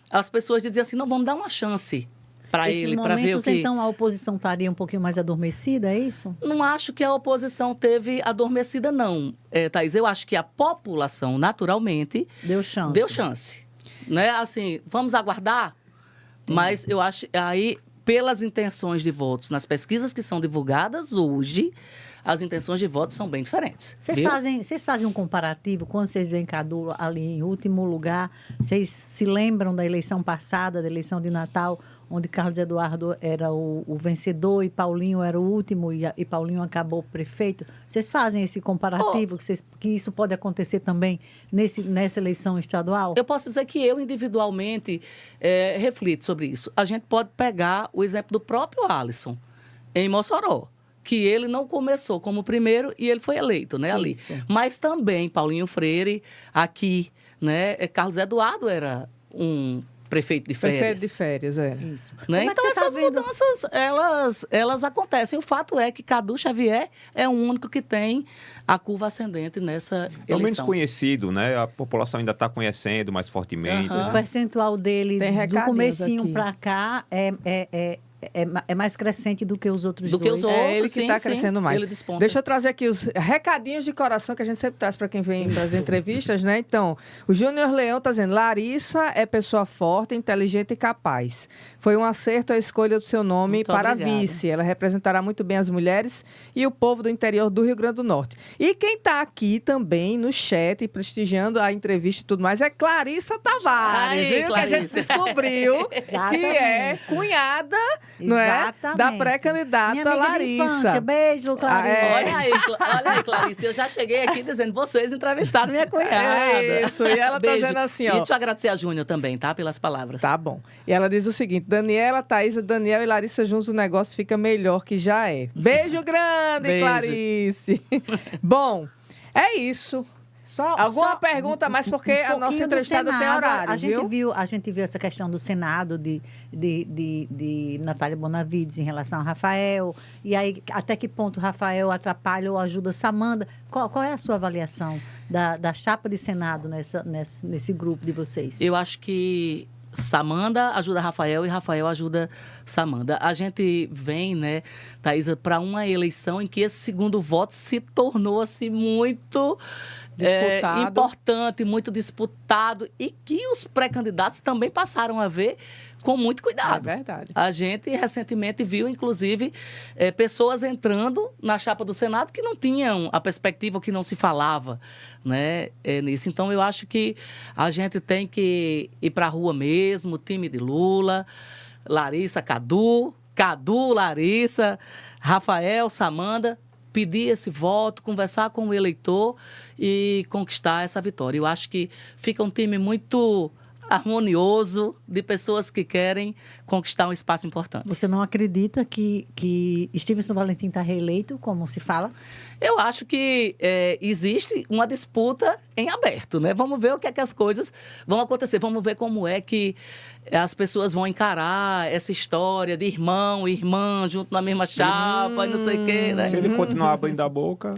as pessoas diziam assim, não, vamos dar uma chance para ele, para ver o que... Então, a oposição estaria um pouquinho mais adormecida, é isso? Não acho que a oposição teve adormecida, não, Thaís. Eu acho que a população, naturalmente... Deu chance. Deu chance. Né? Assim, vamos aguardar? Mas eu acho, aí, pelas intenções de votos, nas pesquisas que são divulgadas hoje, as intenções de votos são bem diferentes. Vocês fazem um comparativo, quando vocês veem Cadu ali em último lugar, vocês se lembram da eleição passada, da eleição de Natal, onde Carlos Eduardo era o vencedor e Paulinho era o último e Paulinho acabou prefeito? Vocês fazem esse comparativo, que isso pode acontecer também nessa eleição estadual? Eu posso dizer que eu, individualmente, reflito sobre isso. A gente pode pegar o exemplo do próprio Alisson, em Mossoró, que ele não começou como primeiro e ele foi eleito, né, ali. Isso. Mas também Paulinho Freire, aqui, né, Carlos Eduardo era um prefeito de férias. Prefeito de férias, Isso. Né? Então, essas mudanças, elas acontecem. O fato é que Cadu Xavier é o único que tem a curva ascendente nessa eleição. É o menos conhecido, né? A população ainda está conhecendo mais fortemente. O percentual dele, do comecinho para cá, é mais crescente do que os outros dois. Que os outros, é ele que está crescendo mais. Deixa eu trazer aqui os recadinhos de coração que a gente sempre traz para quem vem para as entrevistas, né? Então, o Júnior Leão está dizendo, Larissa é pessoa forte, inteligente e capaz. Foi um acerto a escolha do seu nome para vice. Ela representará muito bem as mulheres e o povo do interior do Rio Grande do Norte. E quem está aqui também no chat, prestigiando a entrevista e tudo mais, é Clarissa Tavares, viu? Clarissa. Que a gente descobriu que é cunhada... Não é? Da pré-candidata Larissa. Beijo, Clarissa. Olha aí, Clarissa. Eu já cheguei aqui dizendo, vocês entrevistaram minha cunhada. Isso, e ela tá dizendo assim, ó. E te agradecer a Júnior também, tá? Pelas palavras. Tá bom. E ela diz o seguinte, Daniela, Thaísa, Daniel e Larissa juntos, o negócio fica melhor que já é. Beijo grande, Beijo. Clarice. Bom, é isso. Alguma pergunta mais, porque a nossa entrevistada tem horário, A gente viu essa questão do Senado, de Natália Bonavides em relação a Rafael. E aí, até que ponto Rafael atrapalha ou ajuda Samanda? Qual é a sua avaliação da chapa de Senado nesse grupo de vocês? Eu acho que Samanda ajuda Rafael e Rafael ajuda Samanda. A gente vem, né, Thaísa, para uma eleição em que esse segundo voto se tornou assim, muito... importante, muito disputado e que os pré-candidatos também passaram a ver com muito cuidado. É verdade. A gente recentemente viu, inclusive, pessoas entrando na chapa do Senado que não tinham a perspectiva, que não se falava, né, nisso. Então, eu acho que a gente tem que ir para a rua mesmo, time de Lula, Larissa, Cadu, Larissa, Rafael, Samanda, pedir esse voto, conversar com o eleitor e conquistar essa vitória. Eu acho que fica um time muito harmonioso de pessoas que querem conquistar um espaço importante. Você não acredita que Stevenson Valentim está reeleito, como se fala? Eu acho que existe uma disputa em aberto, né? Vamos ver o que é que as coisas vão acontecer. Vamos ver como é que as pessoas vão encarar essa história de irmão e irmã junto na mesma chapa e não sei o quê, né? Se ele continuar abrindo a boca...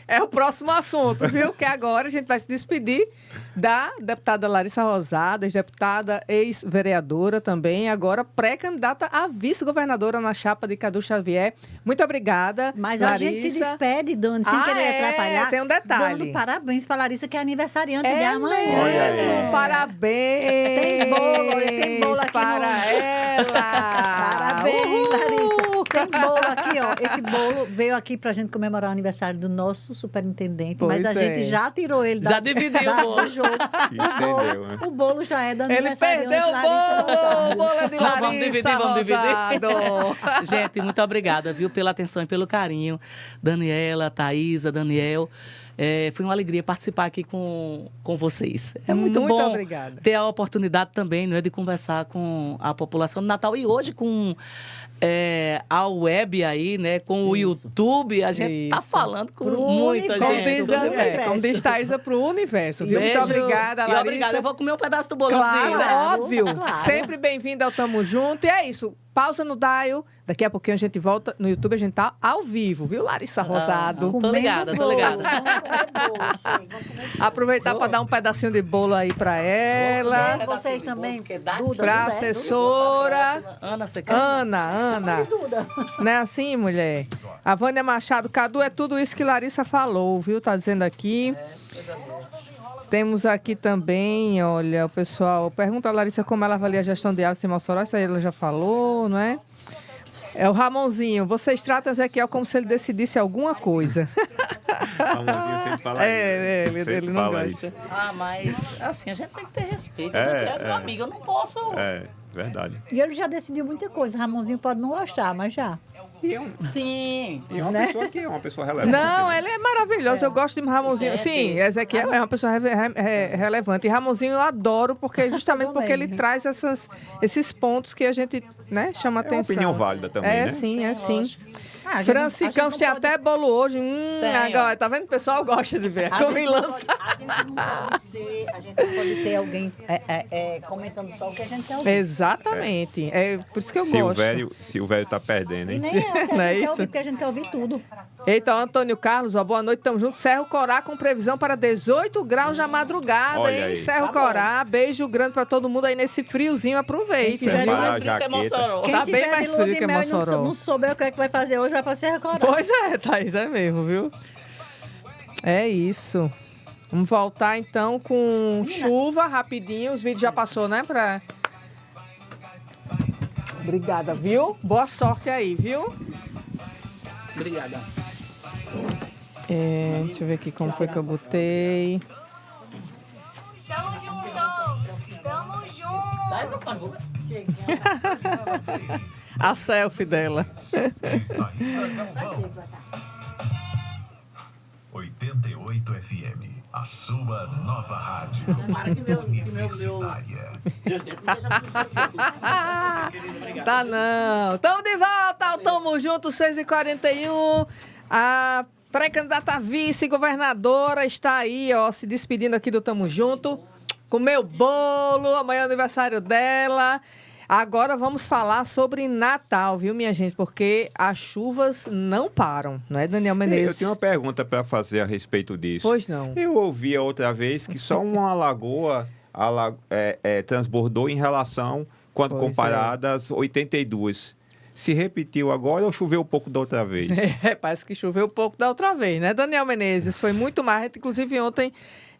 É o próximo assunto, viu? Que agora a gente vai se despedir da deputada Larissa Rosado, ex-deputada, ex-vereadora também, agora pré-candidata a vice-governadora na chapa de Cadu Xavier. Muito obrigada, Mas Larissa. a gente se despede, Dani, sem querer atrapalhar. Tem um detalhe. Dando parabéns para Larissa, que é aniversariante de amanhã. Olha aí. Parabéns. Tem bolo aqui para ela. Parabéns, Larissa. Tem bolo aqui, ó. Esse bolo veio aqui pra gente comemorar o aniversário do nosso superintendente, mas a gente já tirou ele já dividiu o bolo. Do jogo. Entendeu, né? O bolo já é do Ele aniversário. perdeu o bolo é de Larissa Vamos dividir. Rosado. Gente, muito obrigada, viu, pela atenção e pelo carinho. Daniela, Thaísa, Daniel. Foi uma alegria participar aqui com vocês. É muito bom obrigada. Ter a oportunidade também, não é, de conversar com a população do Natal. E hoje com a web aí, né, com o YouTube, a gente está falando com muita gente. Como diz Thaísa, para o universo. Viu? Muito obrigada, Larissa. Obrigada. Eu vou comer um pedaço do bolo. Claro, né? óbvio. Claro. Sempre bem-vinda ao Tamo Junto. E é isso. Pausa no dial. Daqui a pouquinho a gente volta. No YouTube a gente tá ao vivo, viu, Larissa Rosado? Tô ligada. Aproveitar para dar um pedacinho de bolo aí para ela. Vocês também. Para assessora. Ana, você quer? Ana. Não é assim, mulher? A Vânia Machado, Cadu, é tudo isso que Larissa falou, viu? Tá dizendo aqui. Temos aqui também, olha, o pessoal pergunta a Larissa como ela avalia a gestão de áreas em Mossoró, isso aí ela já falou, não é? É o Ramonzinho, vocês tratam Ezequiel como se ele decidisse alguma coisa. Ramonzinho sempre fala isso. Ele não gosta. Isso. Mas assim, a gente tem que ter respeito. Ezequiel é meu amigo, eu não posso... Verdade. E ele já decidiu muita coisa, Ramonzinho pode não gostar, mas já. Sim. E é uma pessoa que é uma pessoa relevante. Não, ele é maravilhoso. Eu gosto de Ramonzinho. Sim, Ezequiel é uma pessoa relevante. E Ramonzinho eu adoro, justamente porque ele traz esses pontos que a gente, né, chama atenção. É uma opinião válida também, né? Sim. Franci Campos tem até bolo hoje. Agora, tá vendo? O pessoal gosta de ver. Como lança. A gente não pode ter alguém comentando só o que a gente quer ouvir. Exatamente. É por isso que eu gosto. Se o velho tá perdendo, hein? Nem é isso? Porque a gente quer ouvir tudo. Então, Antônio Carlos, boa noite, tamo junto. Serra Corá com previsão para 18 graus na madrugada, olha hein? Aí. Serra Corá, beijo grande para todo mundo aí nesse friozinho, aproveite. Tá bem mais frio que Mossoró. Não souber o que é que vai fazer hoje, vai pra Serra Corá. Pois é, Thaís, é mesmo, viu? É isso. Vamos voltar então com chuva rapidinho. Os vídeos já passou, né? Obrigada, viu? Boa sorte aí, viu? Obrigada. Deixa eu ver aqui como foi que eu botei. Tamo junto! Tamo junto! A selfie dela. 88 FM, a sua nova rádio universitária. Tá não. Tamo de volta ao Tamo Junto, 6h41. A pré-candidata a vice-governadora está aí, ó, se despedindo aqui do Tamo Junto. Comeu bolo, amanhã é o aniversário dela. Agora vamos falar sobre Natal, viu, minha gente? Porque as chuvas não param, não é, Daniel Menezes? Eu tenho uma pergunta para fazer a respeito disso. Pois não. Eu ouvi outra vez que só uma lagoa transbordou em relação, quando comparada às 82. Se repetiu agora ou choveu um pouco da outra vez? Parece que choveu um pouco da outra vez, né, Daniel Menezes? Foi muito mais, inclusive ontem...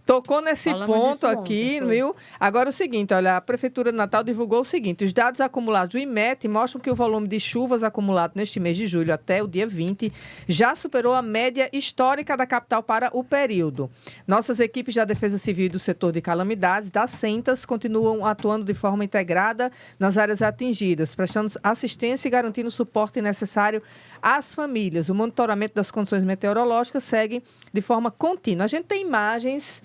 Tocou nesse ponto aqui, viu? Agora o seguinte, olha, a Prefeitura de Natal divulgou o seguinte, os dados acumulados do IMET mostram que o volume de chuvas acumulado neste mês de julho até o dia 20 já superou a média histórica da capital para o período. Nossas equipes da Defesa Civil e do setor de calamidades, das CENTAS, continuam atuando de forma integrada nas áreas atingidas, prestando assistência e garantindo o suporte necessário às famílias. O monitoramento das condições meteorológicas segue de forma contínua. A gente tem imagens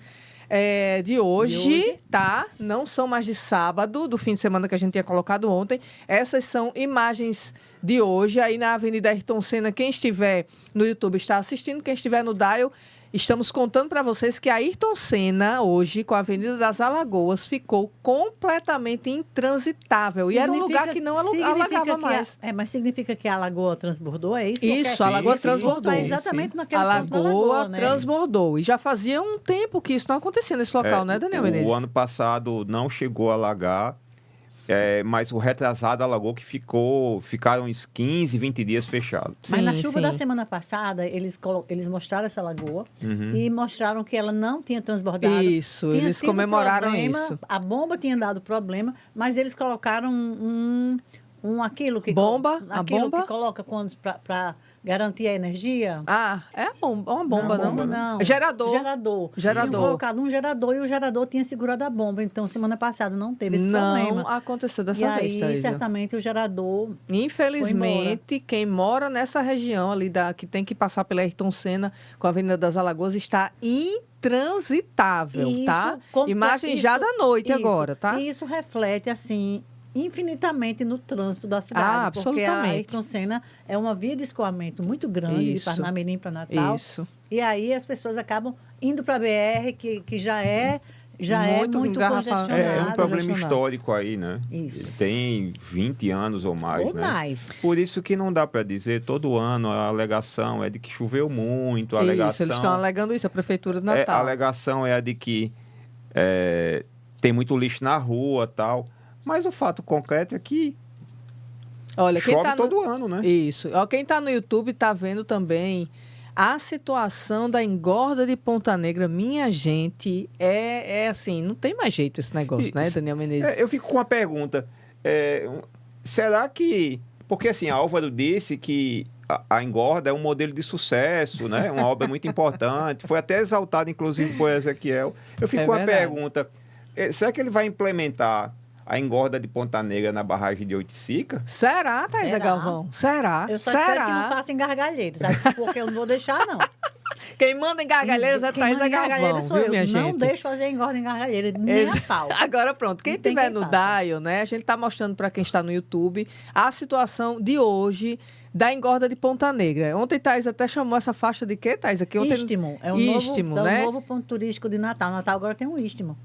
de hoje, tá? Não são mais de sábado, do fim de semana que a gente tinha colocado ontem. Essas são imagens de hoje, aí na Avenida Ayrton Senna. Quem estiver no YouTube está assistindo, quem estiver no Dial... Estamos contando para vocês que a Ayrton Senna, hoje, com a Avenida das Alagoas, ficou completamente intransitável. E era um lugar que não alagava mais. Mas significa que a Lagoa transbordou, é isso? Isso, a Lagoa transbordou. Exatamente naquele ponto da Lagoa, né? Transbordou. E já fazia um tempo que isso não acontecia nesse local, né, Daniel Menezes? O ano passado não chegou a alagar. Mas o retrasado alagou que ficaram uns 15, 20 dias fechados. Mas na chuva da semana passada, eles mostraram essa lagoa e mostraram que ela não tinha transbordado. Isso, eles comemoraram isso. A bomba tinha dado problema, mas eles colocaram aquilo que... Bomba? A Aquilo bomba? que coloca para garantir a energia. Ah, é uma bomba, não. Gerador. Gerador. Tinham colocado um gerador e o gerador tinha segurado a bomba. Então, semana passada não teve esse problema. Não aconteceu dessa vez, E aí, certamente, o gerador... Infelizmente, quem mora nessa região ali, que tem que passar pela Ayrton Senna com a Avenida das Alagoas, está intransitável, tá? Imagem já da noite agora, tá? E isso reflete, assim... infinitamente no trânsito da cidade, porque a Ayrton Senna é uma via de escoamento muito grande, de Parnamirim para Natal. Isso. E aí as pessoas acabam indo para a BR, que já é muito congestionado. É um problema histórico aí, né? Isso. Tem 20 anos ou mais, ou né? mais. Por isso que não dá para dizer, todo ano a alegação é de que choveu muito, a alegação... Isso, eles estão alegando isso, a Prefeitura de Natal. A alegação é a de que tem muito lixo na rua e tal... Mas o fato concreto é que chove todo ano, né? Isso. Quem está no YouTube está vendo também a situação da engorda de Ponta Negra. Minha gente, é assim, não tem mais jeito esse negócio, né, Daniel Menezes? Eu fico com uma pergunta. Será que... Porque, assim, Álvaro disse que a engorda é um modelo de sucesso, né? Uma obra muito importante. Foi até exaltado, inclusive, por Ezequiel. Eu fico com uma pergunta. Será que ele vai implementar a engorda de Ponta Negra na barragem de Oiticica? Será, Thaisa Galvão? Será? Eu só espero que não faça em Gargalheiras, sabe? Porque eu não vou deixar, não. Quem manda em Gargalheiras é Thaisa Galvão, sou eu. Não deixo fazer engorda em Gargalheiras, nem a pau. Agora pronto, quem estiver no Dial, né, a gente está mostrando para quem está no YouTube a situação de hoje da engorda de Ponta Negra. Ontem Thaís até chamou essa faixa de quê, Thaís? Istmo. É o novo ponto turístico de Natal. Natal agora tem um istmo.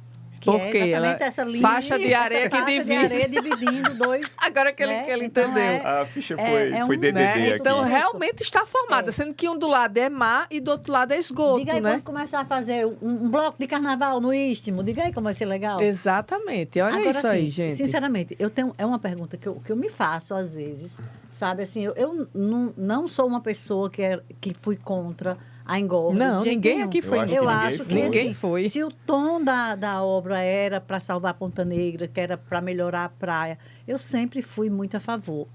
Porque ela essa linha, faixa de areia que divide. De areia dividindo dois. Agora que ele entendeu. A ficha foi DDD né? Então, aqui. realmente está formada, sendo que um do lado é mar e do outro lado é esgoto, diga aí, né? quando começar a fazer um bloco de carnaval no Istmo, diga aí como vai ser legal. Exatamente. Olha agora, isso aí, gente. Sinceramente, é uma pergunta que eu me faço às vezes, sabe? Assim, eu não sou uma pessoa que fui contra a engorda. Não, ninguém aqui foi. Eu acho que ninguém foi. Se o tom da obra era para salvar Ponta Negra, que era para melhorar a praia, eu sempre fui muito a favor.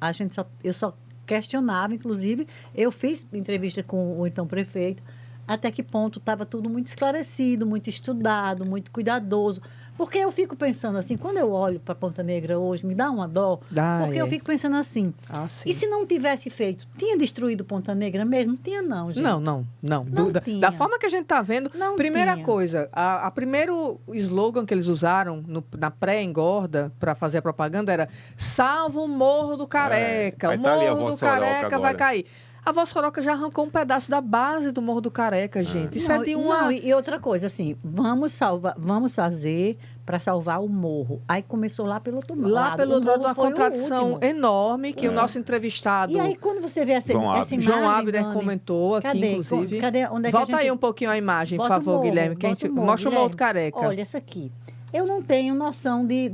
Eu só questionava, inclusive, eu fiz entrevista com o então prefeito, até que ponto estava tudo muito esclarecido, muito estudado, muito cuidadoso. Porque eu fico pensando assim, quando eu olho para Ponta Negra hoje, me dá uma dó, porque eu fico pensando assim, e se não tivesse feito, tinha destruído Ponta Negra mesmo? Não tinha não, gente. Não. Da forma que a gente está vendo, primeira coisa, a primeiro slogan que eles usaram na pré-engorda para fazer a propaganda era salva o Morro do Careca, o Morro do Careca vai cair. A Vossoroca já arrancou um pedaço da base do Morro do Careca, gente. Isso é de uma... Não, e outra coisa, assim, vamos fazer para salvar o morro. Aí começou lá pelo outro lado. Lá pelo outro lado, uma contradição enorme que o nosso entrevistado... E aí, quando você vê essa imagem... João Abner comentou aqui, inclusive. Onde é que volta aí um pouquinho a imagem, por favor, Guilherme. Mostra o Morro do Careca. Olha, essa aqui. Eu não tenho noção de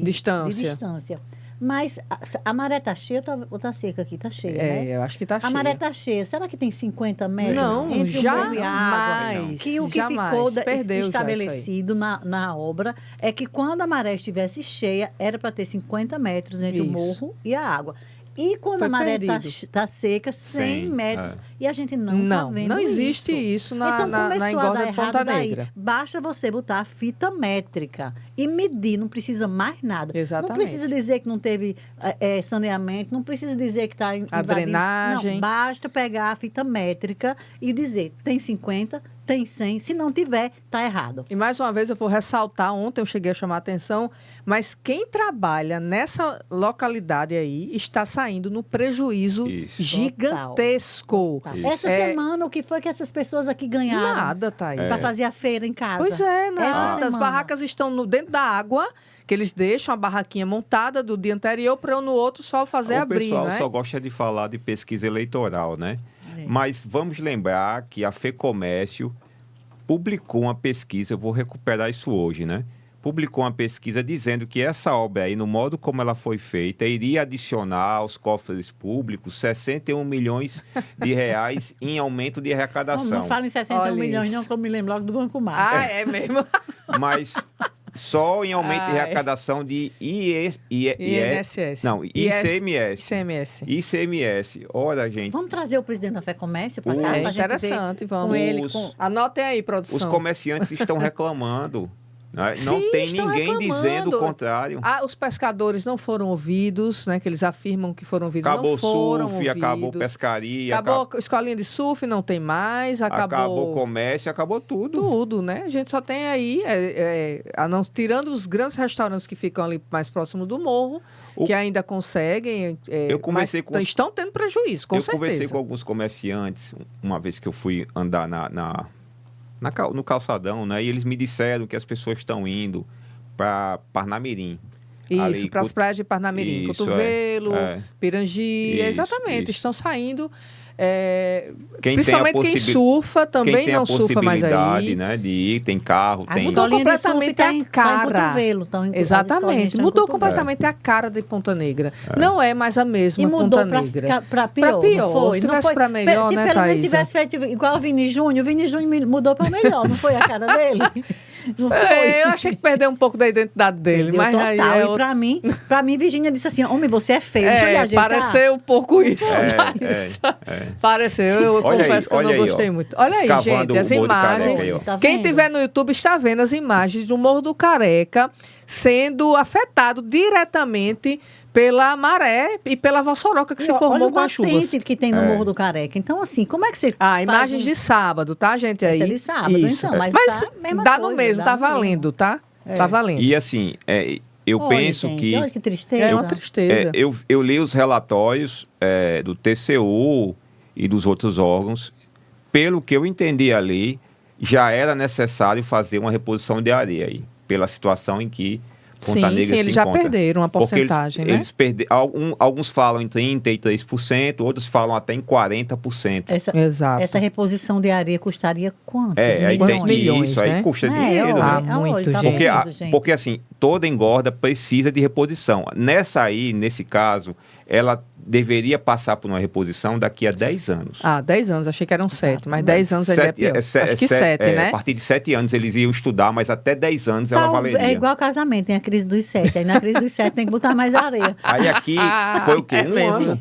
distância. Mas a maré está cheia ou está seca aqui? Está cheia, né? Eu acho que está cheia. A maré está cheia. Será que tem 50 metros entre o morro e a água? Que o que ficou estabelecido na obra é que quando a maré estivesse cheia, era para ter 50 metros entre o morro e a água. E quando a maré está seca, 100 metros. E a gente não está vendo não existe isso na engorda de Ponta Negra. Basta você botar a fita métrica e medir, não precisa mais nada. Exatamente. Não precisa dizer que não teve saneamento, não precisa dizer que está invadindo. A drenagem. Não, basta pegar a fita métrica e dizer, tem 50, tem 100, se não tiver, está errado. E mais uma vez eu vou ressaltar, ontem eu cheguei a chamar a atenção, mas quem trabalha nessa localidade aí está saindo no prejuízo gigantesco. Essa semana, o que foi que essas pessoas aqui ganharam? Nada, Thaís. Para fazer a feira em casa. Pois é, nada. As barracas estão dentro da água, que eles deixam a barraquinha montada do dia anterior para eu no outro só fazer abrir, né? O pessoal só gosta de falar de pesquisa eleitoral, né? Mas vamos lembrar que a FEComércio publicou uma pesquisa, eu vou recuperar isso hoje, né? Publicou uma pesquisa dizendo que essa obra aí, no modo como ela foi feita, iria adicionar aos cofres públicos 61 milhões de reais em aumento de arrecadação. Não fala em 61 milhões não, que eu me lembro logo do Banco Mar. É mesmo? Mas Só em aumento de arrecadação de INSS. Não, ICMS. ICMS. Olha, gente. Vamos trazer o presidente da FEComércio para cá? É interessante, vamos. Com ele, Anotem aí, produção. Os comerciantes estão reclamando. Né? Sim, não tem estão ninguém reclamando. dizendo o contrário. Os pescadores não foram ouvidos, né? Que eles afirmam que foram ouvidos. Acabou não foram surf, ouvidos. acabou pescaria. Acabou escolinha de surf, não tem mais. Acabou comércio, acabou tudo. Tudo, né? A gente só tem aí, tirando os grandes restaurantes que ficam ali mais próximo do morro, que ainda conseguem, estão tendo prejuízo, com certeza. Eu conversei com alguns comerciantes, uma vez que eu fui andar no calçadão, né? E eles me disseram que as pessoas estão indo para Parnamirim. Isso, para as praias de Parnamirim, Cotovelo, Pirangi, exatamente, estão saindo. Principalmente quem surfa também não surfa mais aí. Né, de ir, tem carro, tem... Mudou completamente a cara. Exatamente, mudou completamente a cara de Ponta Negra. Não é mais a mesma Ponta Negra. Para pior. Se tivesse para melhor, né, Thaís? Se pelo menos tivesse feito igual o Vini Júnior mudou para melhor, não foi a cara dele? Não foi. Eu achei que perdeu um pouco da identidade dele. Mas total. Aí e pra mim, Virgínia disse assim, homem, você é feio, deixa eu lhe ajeitar. Pareceu um pouco isso. Pareceu, eu confesso que eu não gostei muito. Olha aí, gente, as imagens. Quem tiver no YouTube está vendo as imagens do Morro do Careca sendo afetado diretamente pela maré e pela vossoroca que se formou com as chuvas. Que tem no Morro do Careca. Então, assim, como é que você imagens de sábado, tá, gente? Aí. De sábado, isso. Então. Mas dá no mesmo, tá valendo, tá? Tá valendo. E assim, eu penso gente, que... Olha que tristeza. É uma tristeza. Eu li os relatórios do TCU e dos outros órgãos. Pelo que eu entendi ali, já era necessário fazer uma reposição de areia aí, pela situação em que Ponta Negra se eles já perderam uma porcentagem, né? Eles alguns falam em 33%, outros falam até em 40%. Essa reposição de areia custaria quantos milhões? Isso aí custa dinheiro, né? Muito, porque assim, toda engorda precisa de reposição. Nesse caso, ela deveria passar por uma reposição daqui a 10 anos. 10 anos, achei que eram 7, mas 10 anos ainda é pior. Acho que 7, né? A partir de 7 anos eles iam estudar, mas até 10 anos ela valeria. É igual casamento, tem a crise dos 7. Aí na crise dos 7 tem que botar mais areia. Aí aqui foi o quê? Um ano.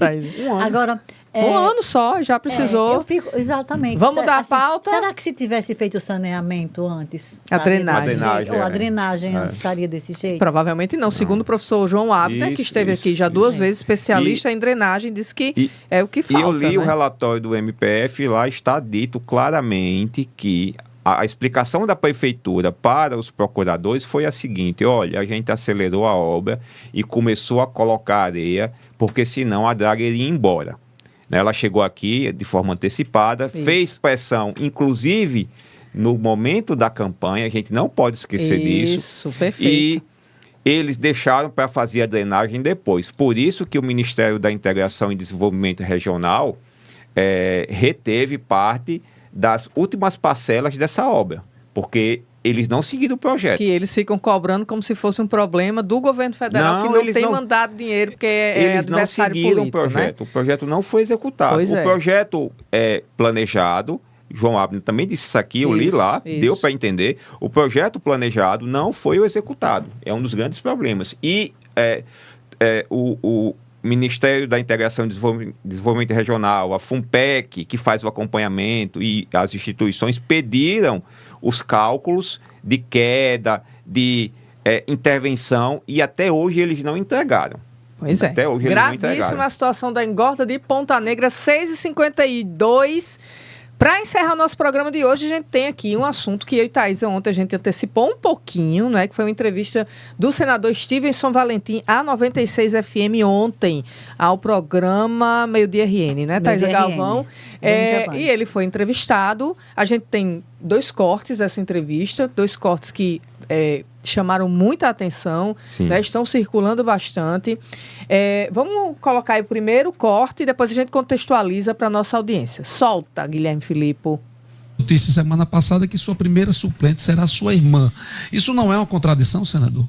Agora... Um ano só, já precisou. Exatamente. Vamos mudar a pauta? Será que se tivesse feito o saneamento antes? A drenagem. A drenagem estaria desse jeito? Provavelmente não. Segundo o professor João Abner, que esteve aqui já 2 vezes, especialista em drenagem, disse que é o que falta. E eu li o relatório do MPF e lá está dito claramente que a explicação da prefeitura para os procuradores foi a seguinte: olha, a gente acelerou a obra e começou a colocar areia, porque senão a draga iria embora. Ela chegou aqui de forma antecipada, fez pressão, inclusive no momento da campanha, a gente não pode esquecer disso. Isso, perfeito. E eles deixaram para fazer a drenagem depois. Por isso que o Ministério da Integração e Desenvolvimento Regional reteve parte das últimas parcelas dessa obra, porque eles não seguiram o projeto. Que eles ficam cobrando como se fosse um problema do governo federal, que não tem mandado dinheiro, porque eles não seguiram político, o projeto. Né? O projeto não foi executado. O projeto é planejado, João Abner também disse isso aqui, eu li lá, deu para entender. O projeto planejado não foi o executado. É um dos grandes problemas. E o Ministério da Integração e Desenvolvimento Regional, a FUNPEC, que faz o acompanhamento, e as instituições pediram os cálculos de queda, de intervenção, e até hoje eles não entregaram. Pois é. Até hoje eles não entregaram. Gravíssima a situação da engorda de Ponta Negra, 6h52. Para encerrar o nosso programa de hoje, a gente tem aqui um assunto que eu e Thaisa ontem a gente antecipou um pouquinho, né? Que foi uma entrevista do senador Stevenson Valentim à 96 FM ontem, ao programa Meio Dia RN, né, Thaisa Galvão? E ele foi entrevistado. A gente tem 2 cortes dessa entrevista, 2 cortes que chamaram muita atenção, né, estão circulando bastante. Vamos colocar aí o primeiro corte e depois a gente contextualiza para a nossa audiência. Solta, Guilherme Filippo. Notícia semana passada que sua primeira suplente será sua irmã. Isso não é uma contradição, senador?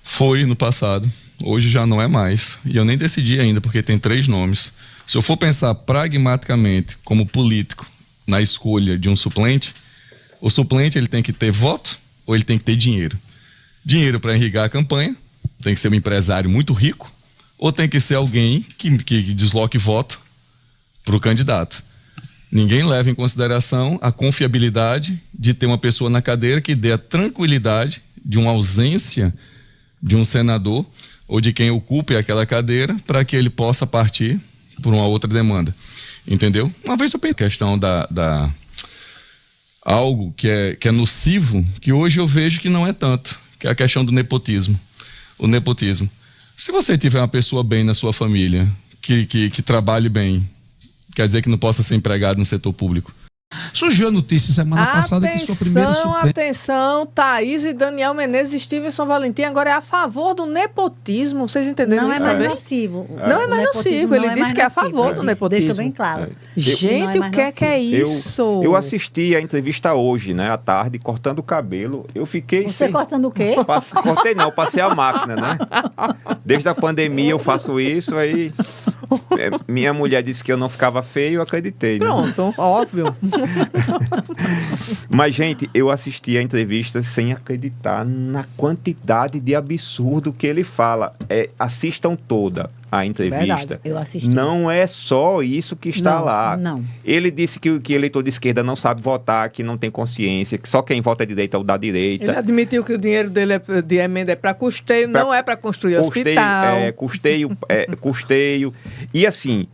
Foi no passado. Hoje já não é mais. E eu nem decidi ainda, porque tem 3 nomes. Se eu for pensar pragmaticamente como político na escolha de um suplente, o suplente ele tem que ter voto ou ele tem que ter dinheiro? dinheiro para irrigar a campanha, tem que ser um empresário muito rico, ou tem que ser alguém que desloque voto para o candidato. Ninguém leva em consideração a confiabilidade de ter uma pessoa na cadeira que dê a tranquilidade de uma ausência de um senador ou de quem ocupe aquela cadeira para que ele possa partir por uma outra demanda. Entendeu? Uma vez eu pensei a questão da algo que é nocivo, que hoje eu vejo que não é tanto, que é a questão do nepotismo. O nepotismo. Se você tiver uma pessoa bem na sua família, que trabalhe bem, quer dizer que não possa ser empregado no setor público. Surgiu a notícia semana passada que sua primeira suplente... Atenção, Thaís e Daniel Menezes e Stevenson Valentim agora é a favor do nepotismo. Vocês entenderam não isso é também? Nocivo. Não é mais nocivo. Ele disse que é a favor do nepotismo. Deixa bem claro. Gente, o que é isso? Eu assisti a entrevista hoje, né, à tarde, cortando o cabelo. Eu fiquei cortando o quê? Cortei não, passei a máquina, né? Desde a pandemia eu faço isso, aí minha mulher disse que eu não ficava feio, eu acreditei. Né? Pronto, óbvio. Mas, gente, eu assisti a entrevista sem acreditar na quantidade de absurdo que ele fala. Assistam toda a entrevista. Verdade, eu assisti. Não é só isso que está lá. Não. Ele disse que eleitor de esquerda não sabe votar, que não tem consciência, que só quem vota à direita é o da direita. Ele admitiu que o dinheiro dele de emenda é para custeio, não é para construir hospital. Custeio. E assim,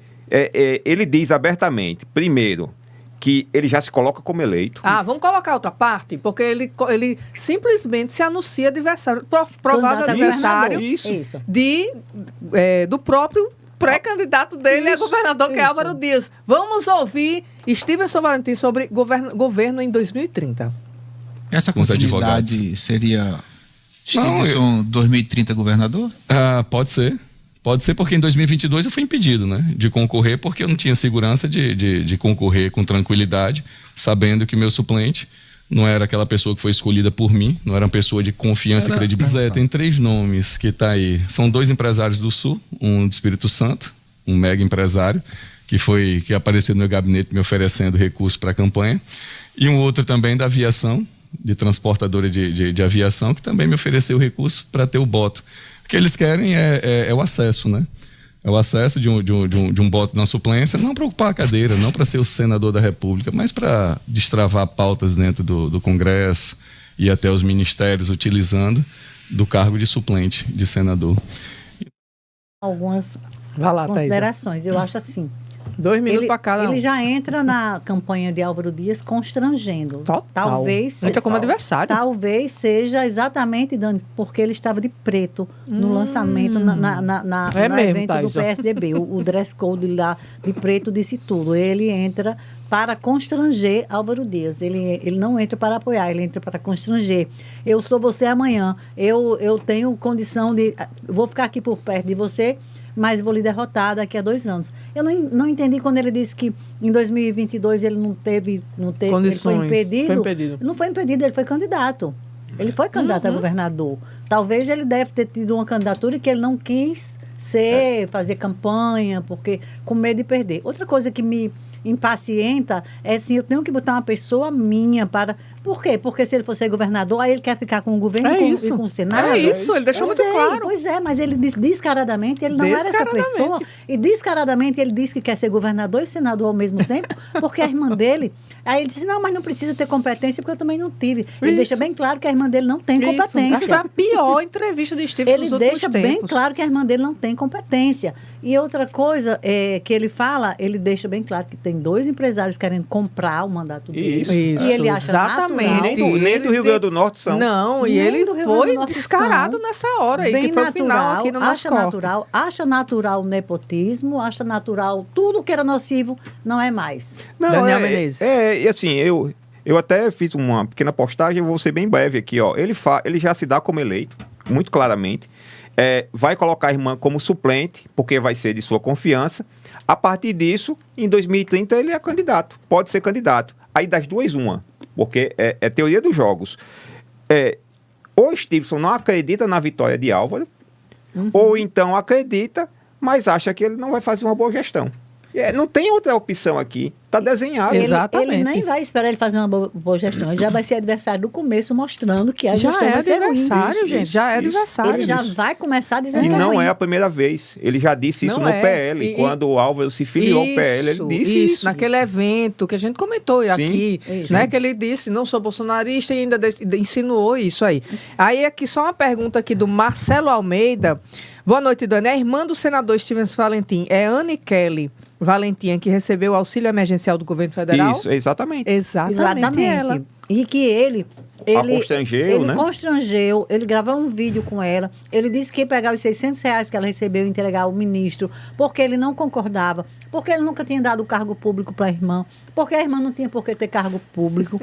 ele diz abertamente, primeiro, que ele já se coloca como eleito. Vamos colocar outra parte, porque ele simplesmente se anuncia adversário, provável adversário do próprio pré-candidato dele a governador, que é Álvaro Dias. Vamos ouvir Stevenson Valentim sobre governo em 2030. Essa continuidade seria Stevenson 2030 governador? Pode ser. Pode ser porque em 2022 eu fui impedido, né, de concorrer, porque eu não tinha segurança de concorrer com tranquilidade, sabendo que meu suplente não era aquela pessoa que foi escolhida por mim, não era uma pessoa de confiança e credibilidade. Tem 3 nomes que tá aí. São 2 empresários do Sul, um de Espírito Santo, um mega empresário, que apareceu no meu gabinete me oferecendo recursos para a campanha, e um outro também da aviação, de transportadora de aviação, que também me ofereceu recurso para ter o voto. O que eles querem é o acesso, né? É o acesso de um voto na suplência, não para ocupar a cadeira, não para ser o senador da República, mas para destravar pautas dentro do Congresso e até os ministérios, utilizando do cargo de suplente de senador. Algumas considerações. Eu acho assim. 2 minutos para cada um. Ele já entra na campanha de Álvaro Dias constrangendo. Total. Talvez. Entra como adversário. Talvez seja exatamente, Dani, porque ele estava de preto no lançamento, no evento do PSDB. O dress code lá de preto disse tudo. Ele entra para constranger Álvaro Dias. Ele não entra para apoiar, ele entra para constranger. Eu sou você amanhã. Eu tenho condição de... Vou ficar aqui por perto de você, mas vou lhe derrotar daqui a 2 anos. Eu não entendi quando ele disse que em 2022 ele não teve ele foi impedido. Não foi impedido, ele foi candidato. Ele foi candidato a governador. Talvez ele deve ter tido uma candidatura que ele não quis fazer campanha, porque com medo de perder. Outra coisa que me impacienta é assim, eu tenho que botar uma pessoa minha para... Por quê? Porque se ele for ser governador, aí ele quer ficar com o governo e com o Senado. É isso, ele deixou muito claro. Pois é, mas ele disse descaradamente, ele não era essa pessoa. E descaradamente ele disse que quer ser governador e senador ao mesmo tempo, porque a irmã dele... Aí ele disse, não, mas não precisa ter competência, porque eu também não tive. Ele deixa bem claro que a irmã dele não tem competência. Acho que foi a pior entrevista de Stevenson nos últimos tempos. Ele deixa bem claro que a irmã dele não tem competência. E outra coisa que ele fala, ele deixa bem claro que tem 2 empresários querendo comprar o mandato dele. Isso. E ele acha natural. Nem do Rio Grande do Norte são. Não, e ele foi descarado nessa hora aí, que foi o final aqui no nosso corte. Acha natural o nepotismo, acha natural tudo que era nocivo, não é mais. Não, Daniel Menezes. Assim, eu até fiz uma pequena postagem, eu vou ser bem breve aqui, ó. Ele já se dá como eleito, muito claramente. Vai colocar a irmã como suplente, porque vai ser de sua confiança. A partir disso, em 2030, ele é candidato, pode ser candidato. Aí das 2, uma, porque é teoria dos jogos. Ou Stevenson não acredita na vitória de Álvaro, ou então acredita, mas acha que ele não vai fazer uma boa gestão. Não tem outra opção aqui. Está desenhado. Ele nem vai esperar ele fazer uma boa gestão. Ele já vai ser adversário do começo, mostrando que a gestão vai ser ruim. Já é adversário, gente. Já é adversário. Ele já vai começar dizendo que E não ruim. é a primeira vez. Ele já disse isso no PL. Quando o Álvaro se filiou ao PL, ele disse isso. Naquele evento que a gente comentou aqui, né? Que ele disse, não sou bolsonarista e ainda insinuou isso aí. Aí aqui só uma pergunta aqui do Marcelo Almeida. Boa noite, Dani. A irmã do senador Steven Valentim é Anne Kelly Valentim, que recebeu o auxílio emergencial do governo federal? Isso, exatamente. Exatamente ela. E que ele constrangeu, ele gravou um vídeo com ela, ele disse que ia pegar os R$600 que ela recebeu e entregar ao ministro, porque ele não concordava, porque ele nunca tinha dado cargo público para a irmã, porque a irmã não tinha por que ter cargo público.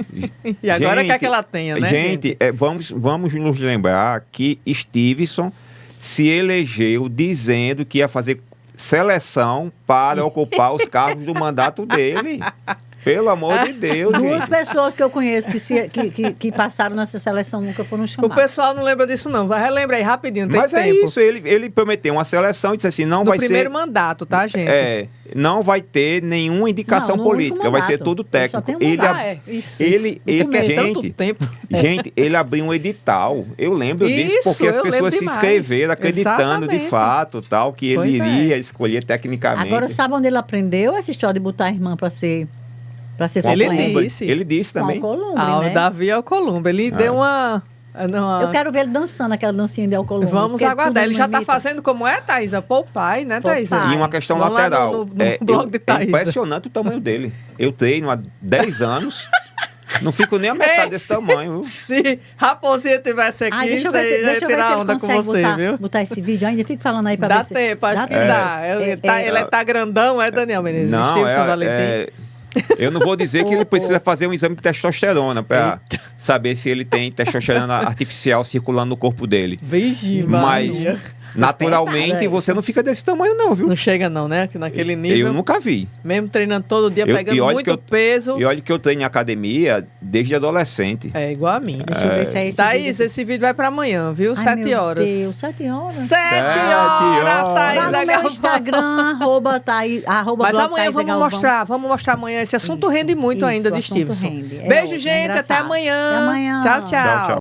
E agora quer que ela tenha, né? Gente, vamos nos lembrar que Stevenson se elegeu dizendo que ia fazer seleção para ocupar os cargos do mandato dele. Pelo amor de Deus, Duas pessoas que eu conheço que passaram nessa seleção nunca foram chamadas. O pessoal não lembra disso, não. Relembra aí rapidinho, tem Mas tempo. é isso, ele prometeu uma seleção e disse assim, não vai ser... No primeiro mandato, tá, gente? Não vai ter nenhuma indicação política, vai ser tudo técnico. Gente, ele abriu um edital. Eu lembro disso, porque as pessoas se inscreveram acreditando de fato, tal, que ele iria escolher tecnicamente. Agora, sabe onde ele aprendeu essa história de botar a irmã para ser Ele disse também. Alcolumbre, O Davi Alcolumbre. Ele deu uma... Eu quero ver ele dançando aquela dancinha de Alcolumbre. Vamos aguardar. Ele já está fazendo como é, Thaísa? Poupai, né, Thaísa? E uma questão lateral. No blog de Thaísa. É impressionante o tamanho dele. Eu treino há 10 anos. Não fico nem a metade desse tamanho. Viu? Se Raposinha tivesse aqui, deixa eu ver se tirar onda com você, viu? Botar esse vídeo ainda, fica falando aí para ver. Dá tempo, acho que dá. Ele tá grandão, Daniel Menezes? Não, eu não vou dizer que ele precisa fazer um exame de testosterona para saber se ele tem testosterona artificial circulando no corpo dele. Vixe, mas naturalmente você não fica desse tamanho não, viu? Não chega não, né? Naquele nível. Eu nunca vi. Mesmo treinando todo dia, pegando muito peso. E olha que eu treino em academia desde adolescente. É igual a mim. Deixa eu ver se é esse Thaís, esse vídeo vai para amanhã, viu? 7 horas. Meu Deus, 7 horas? 7 horas, Thaís. Lá no meu Instagram, Mas amanhã vamos mostrar amanhã. Esse assunto rende muito ainda de Stevenson. Beijo, gente. Até amanhã. Até amanhã. Tchau, tchau.